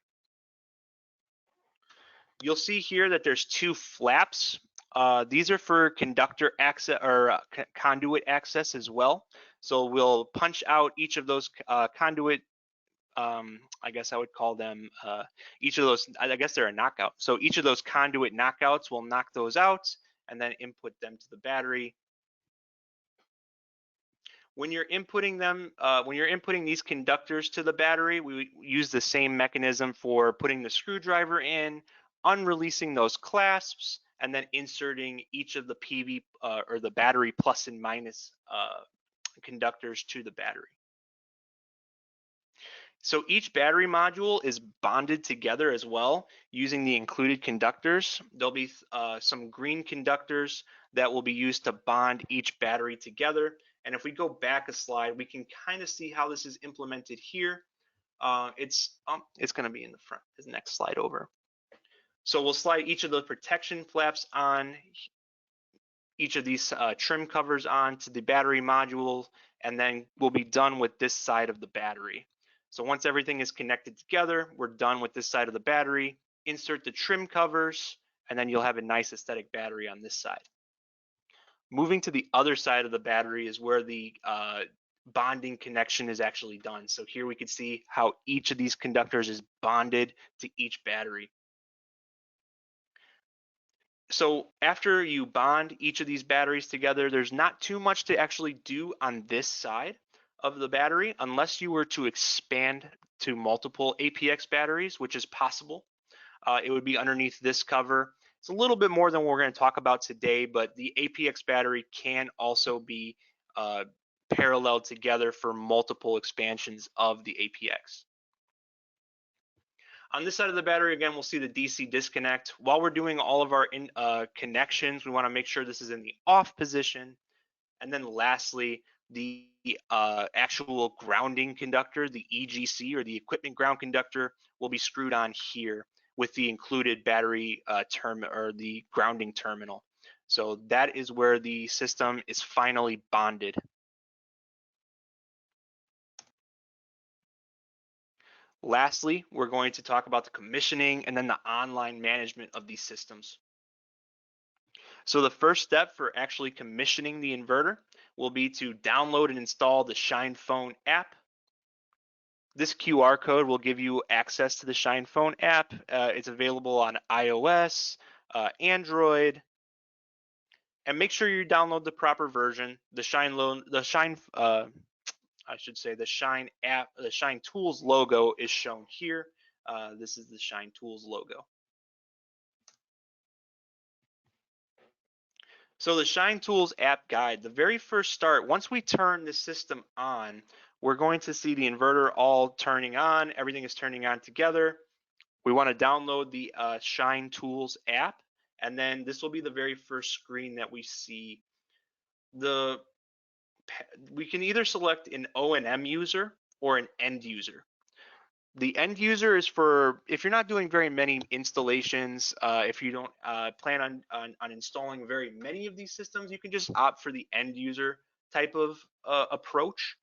You'll see here that there's 2 flaps. These are for conductor access or conduit access as well. So we'll punch out each of those conduit. I guess I would call them each of those. I guess they're a knockout. So each of those conduit knockouts, will knock those out and then input them to the battery. When you're inputting them, when you're inputting these conductors to the battery, we use the same mechanism for putting the screwdriver in, unreleasing those clasps, and then inserting each of the PV or the battery plus and minus conductors to the battery. So each battery module is bonded together as well using the included conductors. There'll be some green conductors that will be used to bond each battery together. And if we go back a slide, we can kind of see how this is implemented here. It's going to be in the front. This next slide over. So we'll slide each of the protection flaps on, each of these trim covers onto the battery module, and then we'll be done with this side of the battery. So once everything is connected together, we're done with this side of the battery. Insert the trim covers, and then you'll have a nice aesthetic battery on this side. Moving to the other side of the battery is where the bonding connection is actually done. So here we can see how each of these conductors is bonded to each battery. So after you bond each of these batteries together, there's not too much to actually do on this side of the battery unless you were to expand to multiple APX batteries, which is possible. It would be underneath this cover. It's a little bit more than what we're going to talk about today, but the APX battery can also be paralleled together for multiple expansions of the APX. On this side of the battery, again, we'll see the DC disconnect. While we're doing all of our connections, we want to make sure this is in the off position. And then lastly, the actual grounding conductor, the EGC or the equipment ground conductor, will be screwed on here with the included battery or the grounding terminal. So that is where the system is finally bonded. Lastly, we're going to talk about the commissioning and then the online management of these systems. So the first step for actually commissioning the inverter will be to download and install the Shine Phone app. This QR code will give you access to the Shine Phone app. It's available on iOS, Android, and make sure you download the proper version. The Shine app, the Shine Tools logo is shown here. This is the Shine Tools logo. So the Shine Tools app guide, the very first start, once we turn the system on, we're going to see the inverter all turning on. Everything is turning on together. We want to download the Shine Tools app, and then this will be the very first screen that we see. We can either select an O&M user or an end user. The end user is for if you're not doing very many installations, if you don't plan on installing very many of these systems, you can just opt for the end user type of approach.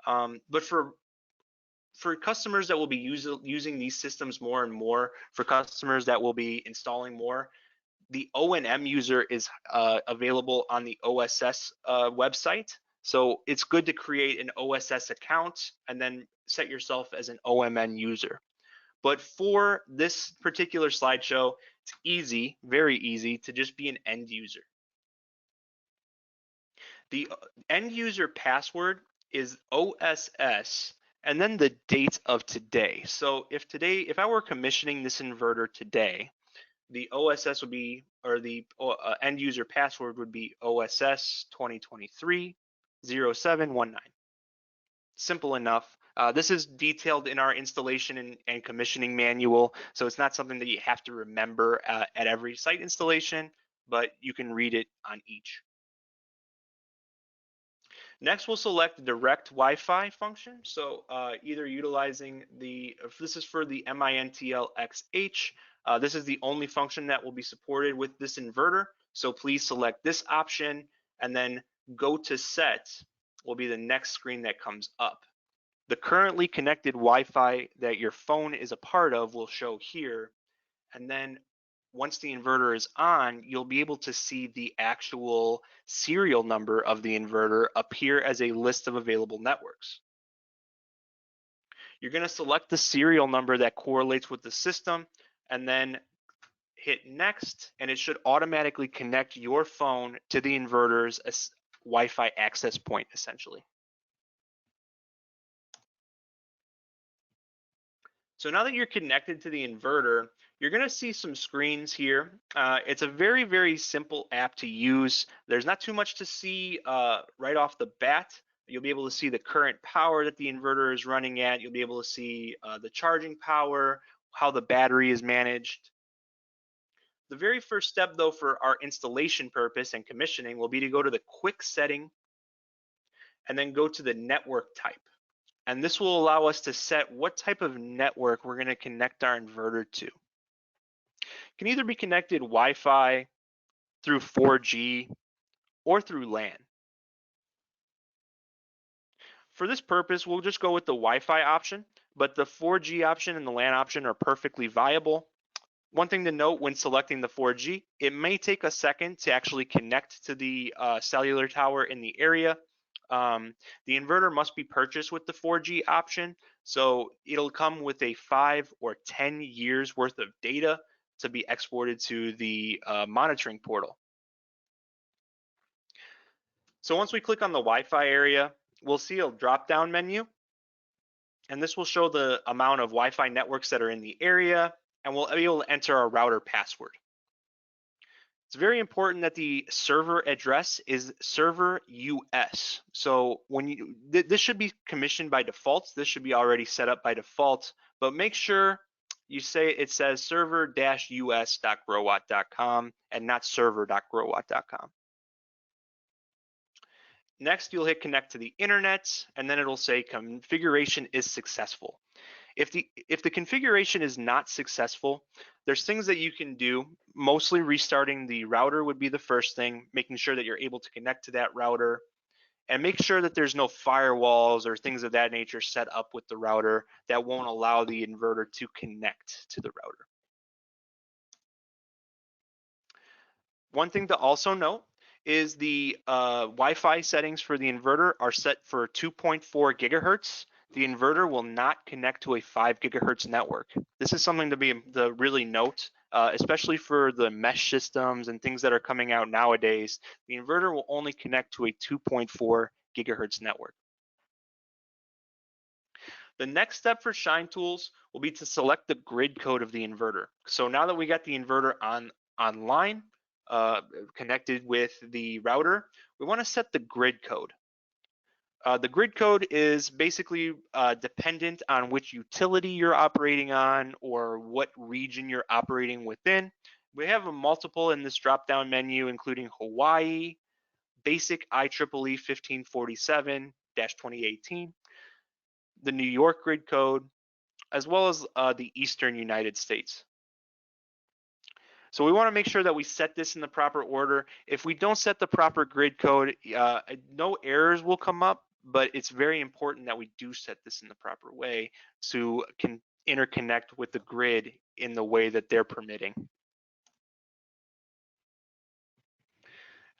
But for customers that will be using these systems more and more, for customers that will be installing more, the O&M user is available on the OSS website. So it's good to create an OSS account and then set yourself as an OMN user. But for this particular slideshow, it's easy, very easy to just be an end user. The end user password is OSS and then the date of today. So if I were commissioning this inverter today, the OSS would be, or the end user password would be OSS 2023 0719. Simple enough. This is detailed in our installation and commissioning manual, so it's not something that you have to remember at every site installation, but you can read it on each. Next, we'll select the direct Wi-Fi function. So either utilizing if this is for the MINTL-XH, this is the only function that will be supported with this inverter. So please select this option, and then go to set will be the next screen that comes up. The currently connected Wi-Fi that your phone is a part of will show here, and then once the inverter is on, you'll be able to see the actual serial number of the inverter appear as a list of available networks. You're going to select the serial number that correlates with the system, and then hit next, and it should automatically connect your phone to the inverter's Wi-Fi access point, essentially. So now that you're connected to the inverter, you're going to see some screens here. It's a very, very simple app to use. There's not too much to see right off the bat. You'll be able to see the current power that the inverter is running at. You'll be able to see the charging power, how the battery is managed. The very first step, though, for our installation purpose and commissioning will be to go to the quick setting and then go to the network type. And this will allow us to set what type of network we're going to connect our inverter to. It can either be connected Wi-Fi, through 4G, or through LAN. For this purpose, we'll just go with the Wi-Fi option, but the 4G option and the LAN option are perfectly viable. One thing to note when selecting the 4G, it may take a second to actually connect to the cellular tower in the area. The inverter must be purchased with the 4G option, so it'll come with a 5 or 10 years worth of data to be exported to the monitoring portal. So once we click on the Wi-Fi area, we'll see a drop-down menu, and this will show the amount of Wi-Fi networks that are in the area, and we'll be able to enter our router password. It's very important that the server address is server US. So when this should be commissioned by default. This should be already set up by default, but make sure you say it says server-us.growatt.com and not server.growatt.com. Next, you'll hit connect to the internet, and then it'll say configuration is successful. If the configuration is not successful, there's things that you can do. Mostly restarting the router would be the first thing, making sure that you're able to connect to that router, and make sure that there's no firewalls or things of that nature set up with the router that won't allow the inverter to connect to the router. One thing to also note is the Wi-Fi settings for the inverter are set for 2.4 gigahertz. The inverter will not connect to a 5 gigahertz network. This is something to really note, especially for the mesh systems and things that are coming out nowadays. The inverter will only connect to a 2.4 gigahertz network. The next step for Shine Tools will be to select the grid code of the inverter. So now that we got the inverter online, connected with the router, we want to set the grid code. The grid code is basically dependent on which utility you're operating on or what region you're operating within. We have a multiple in this drop-down menu, including Hawaii, basic IEEE 1547-2018, the New York grid code, as well as the Eastern United States. So we want to make sure that we set this in the proper order. If we don't set the proper grid code, no errors will come up, but it's very important that we do set this in the proper way to interconnect with the grid in the way that they're permitting.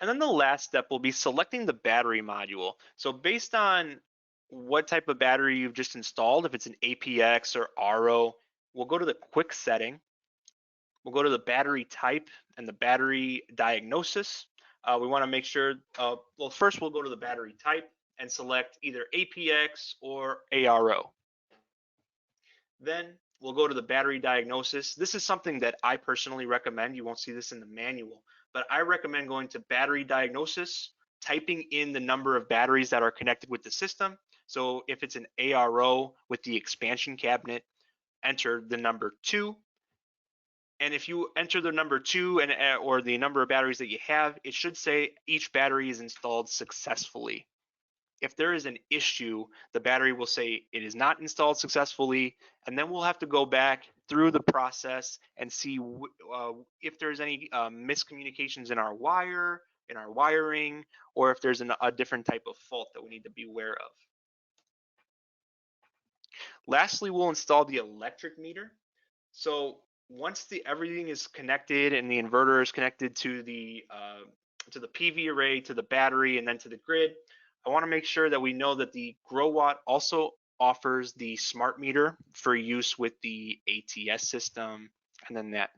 And then the last step will be selecting the battery module. So based on what type of battery you've just installed, if it's an APX or RO, we'll go to the quick setting. We'll go to the battery type and the battery diagnosis. We want to make sure, well, first we'll go to the battery type and select either APX or ARO. Then we'll go to the battery diagnosis. This is something that I personally recommend. You won't see this in the manual, but I recommend going to battery diagnosis, typing in the number of batteries that are connected with the system. So if it's an ARO with the expansion cabinet, enter the number 2. And if you enter the number 2 or the number of batteries that you have, it should say each battery is installed successfully. if there is an issue, the battery will say it is not installed successfully, and then we'll have to go back through the process and see if there's any miscommunications in our wiring, or if there's a different type of fault that we need to be aware of. Lastly, we'll install the electric meter. So once everything is connected and the inverter is connected to the PV array, to the battery, and then to the grid, I want to make sure that we know that the Growatt also offers the smart meter for use with the ATS system, and then that.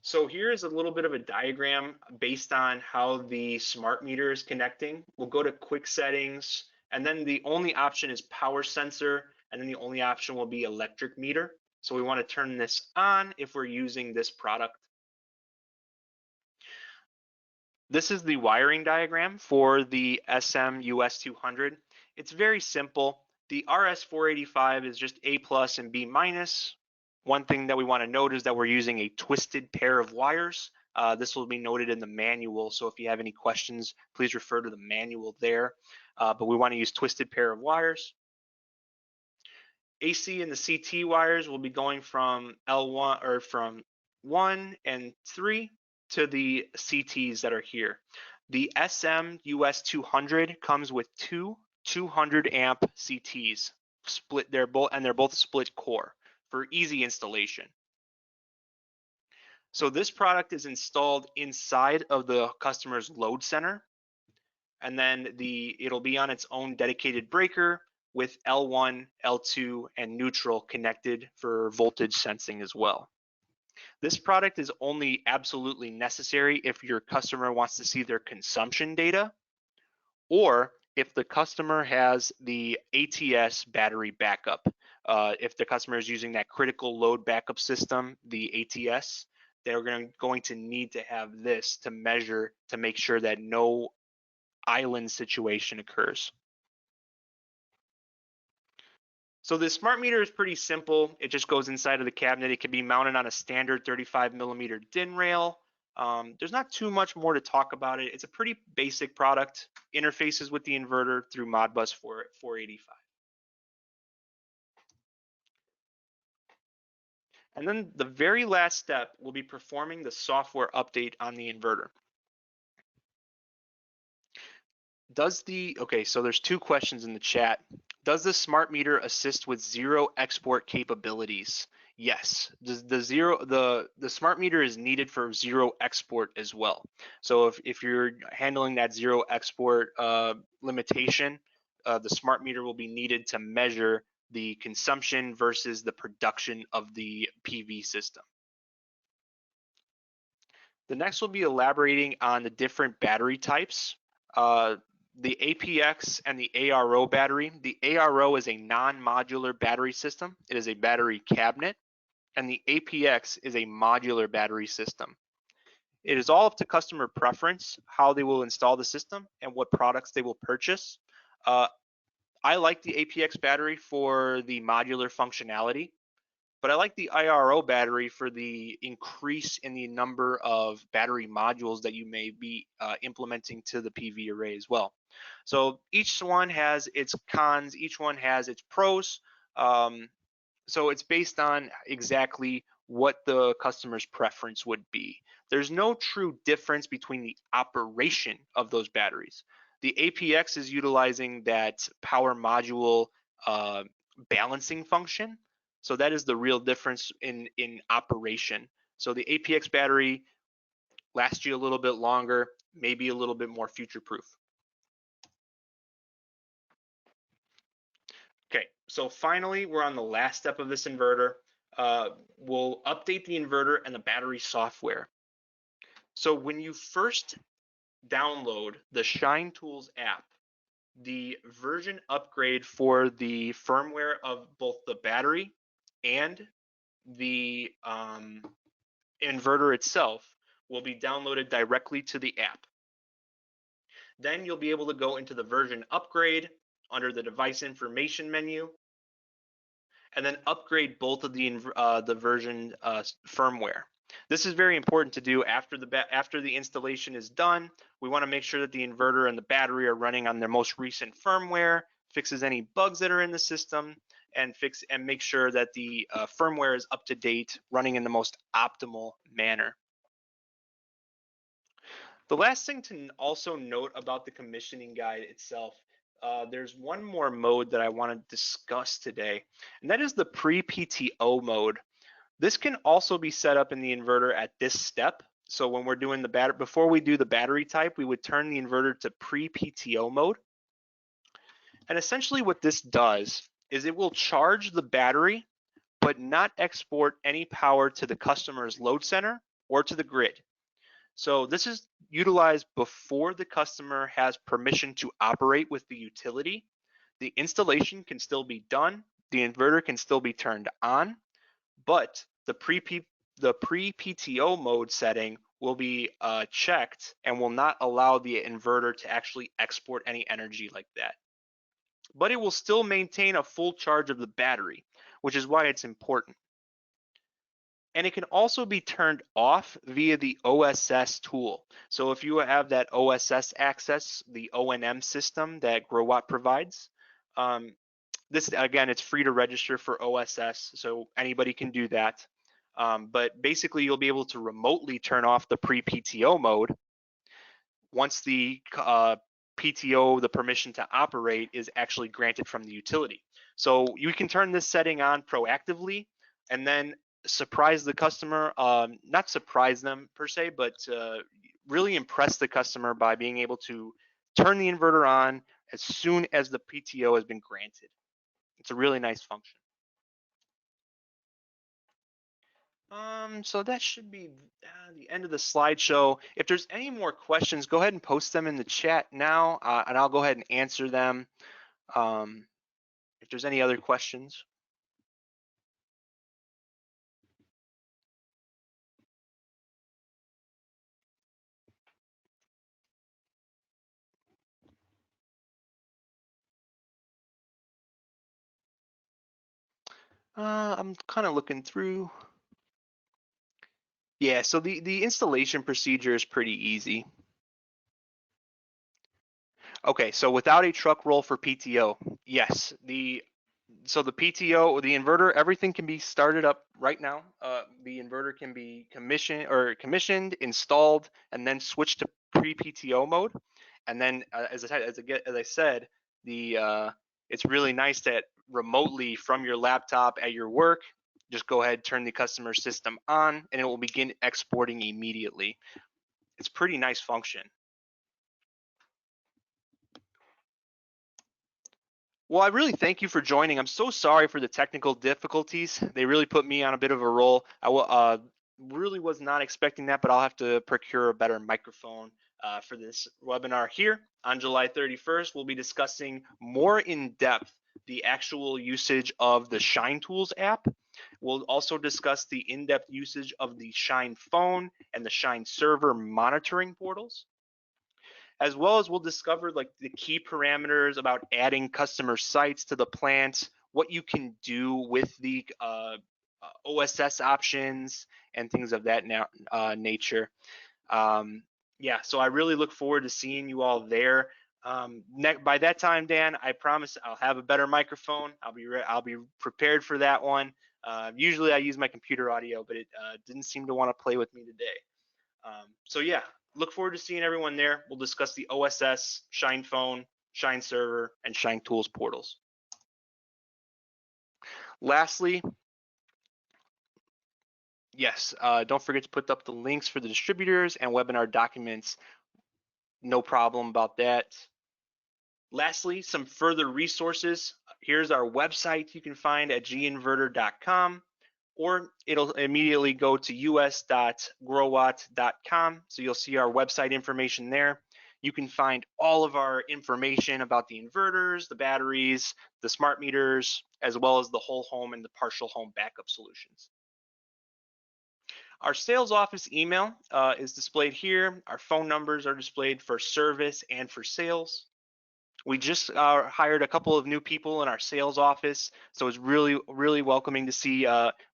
So here is a little bit of a diagram based on how the smart meter is connecting. We'll go to quick settings, and then the only option is power sensor, and then the only option will be electric meter. So we want to turn this on if we're using this product. This is the wiring diagram for the SM-US200. It's very simple. The RS485 is just A+ and B-. One thing that we want to note is that we're using a twisted pair of wires. This will be noted in the manual, so if you have any questions, please refer to the manual there. But we want to use twisted pair of wires. AC and the CT wires will be going from L1 or from 1 and 3 to the CTs that are here. The SM-US200 comes with two 200 amp CTs split. They're both split core for easy installation. So this product is installed inside of the customer's load center, and then it'll be on its own dedicated breaker with L1, L2, and neutral connected for voltage sensing as well. This product is only absolutely necessary if your customer wants to see their consumption data, or if the customer has the ATS battery backup. If the customer is using that critical load backup system, the ATS, they're going to need to have this to measure to make sure that no island situation occurs. So the smart meter is pretty simple. It just goes inside of the cabinet. It can be mounted on a standard 35mm DIN rail. There's not too much more to talk about it. It's a pretty basic product. Interfaces with the inverter through Modbus 485. And then the very last step will be performing the software update on the inverter. Okay, so there's two questions in the chat. Does the smart meter assist with zero export capabilities? Yes, the smart meter is needed for zero export as well. So if you're handling that zero export limitation, the smart meter will be needed to measure the consumption versus the production of the PV system. The next will be elaborating on the different battery types. The APX and the ARO battery. The ARO is a non-modular battery system. It is a battery cabinet, and the APX is a modular battery system. It is all up to customer preference how they will install the system and what products they will purchase. I like the APX battery for the modular functionality, but I like the ARO battery for the increase in the number of battery modules that you may be implementing to the PV array as well. So each one has its cons, each one has its pros. So it's based on exactly what the customer's preference would be. There's no true difference between the operation of those batteries. The APX is utilizing that power module balancing function. So that is the real difference in operation. So the APX battery lasts you a little bit longer, maybe a little bit more future-proof. Okay, so finally, we're on the last step of this inverter. We'll update the inverter and the battery software. So when you first download the Shine Tools app, the version upgrade for the firmware of both the battery and the inverter itself will be downloaded directly to the app. Then you'll be able to go into the version upgrade under the device information menu, and then upgrade both of the version firmware. This is very important to do after the installation is done. We want to make sure that the inverter and the battery are running on their most recent firmware, fixes any bugs that are in the system, and make sure that the firmware is up to date, running in the most optimal manner. The last thing to also note about the commissioning guide itself, there's one more mode that I want to discuss today, and that is the pre-PTO mode. This can also be set up in the inverter at this step. So when we're doing the battery, before we do the battery type, we would turn the inverter to pre-PTO mode. And essentially what this does is it will charge the battery, but not export any power to the customer's load center or to the grid. So this is utilized before the customer has permission to operate with the utility. The installation can still be done. The inverter can still be turned on, but the pre-PTO mode setting will be checked and will not allow the inverter to actually export any energy like that. But it will still maintain a full charge of the battery, which is why it's important. And it can also be turned off via the OSS tool. So if you have that OSS access, the O&M system that Growatt provides, this, again, it's free to register for OSS, so anybody can do that. But basically, you'll be able to remotely turn off the pre-PTO mode once the PTO, the permission to operate, is actually granted from the utility. So you can turn this setting on proactively and then surprise the customer, not surprise them per se, but really impress the customer by being able to turn the inverter on as soon as the PTO has been granted. It's a really nice function. So that should be the end of the slideshow. If there's any more questions, go ahead and post them in the chat now, and I'll go ahead and answer them. If there's any other questions. I'm kind of looking through. Yeah, so the installation procedure is pretty easy. Okay, so without a truck roll for PTO, yes, so the PTO, the inverter, everything can be started up right now. The inverter can be commissioned, installed, and then switched to pre-PTO mode. And then, as I said, it's really nice that remotely from your laptop at your work, just go ahead, turn the customer system on, and it will begin exporting immediately. It's a pretty nice function. Well, I really thank you for joining. I'm so sorry for the technical difficulties. They really put me on a bit of a roll. I really was not expecting that, but I'll have to procure a better microphone for this webinar here. On July 31st, we'll be discussing more in depth the actual usage of the Shine Tools app. We'll also discuss the in-depth usage of the Shine phone and the Shine server monitoring portals, as well as we'll discover like the key parameters about adding customer sites to the plant, what you can do with the OSS options and things of that nature. Yeah, so I really look forward to seeing you all there. By that time, Dan, I promise I'll have a better microphone. I'll be prepared for that one. Usually I use my computer audio, but it didn't seem to want to play with me today. So yeah, look forward to seeing everyone there. We'll discuss the OSS, Shine phone, Shine server, and Shine tools portals. Lastly, yes, don't forget to put up the links for the distributors and webinar documents. No problem about that. Lastly, some further resources. Here's our website you can find at ginverter.com, or it'll immediately go to us.growatt.com. So you'll see our website information there. You can find all of our information about the inverters, the batteries, the smart meters, as well as the whole home and the partial home backup solutions. Our sales office email is displayed here. Our phone numbers are displayed for service and for sales. We just hired a couple of new people in our sales office, so it's really welcoming to see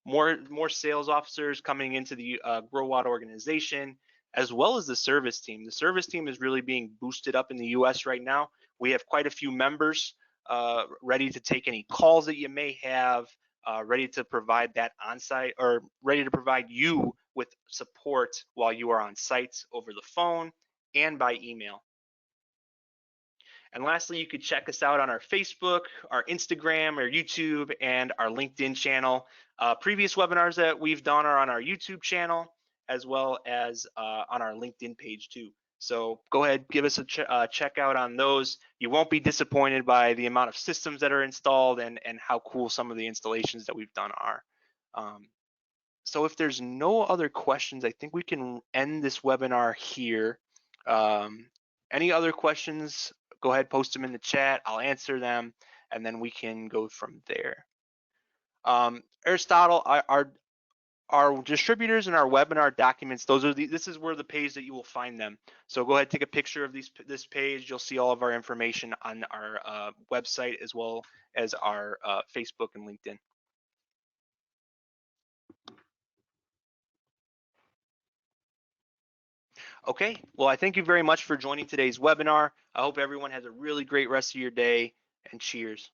more sales officers coming into the Growatt organization. as well as the service team. The service team is really being boosted up in the US right now. We have quite a few members ready to take any calls that you may have, ready to provide that on-site, or ready to provide you with support while you are on site over the phone and by email. And lastly, you could check us out on our Facebook, our Instagram, our YouTube, and our LinkedIn channel. Previous webinars that we've done are on our YouTube channel, as well as on our LinkedIn page too. So go ahead, give us a check out on those. You won't be disappointed by the amount of systems that are installed and how cool some of the installations that we've done are. So if there's no other questions, I think we can end this webinar here. Any other questions? Go ahead, post them in the chat. I'll answer them, and then we can go from there. Aristotle, our distributors and our webinar documents, this is where the page that you will find them. So go ahead, take a picture of this page. You'll see all of our information on our website, as well as our Facebook and LinkedIn. Okay, well, I thank you very much for joining today's webinar. I hope everyone has a really great rest of your day, and cheers.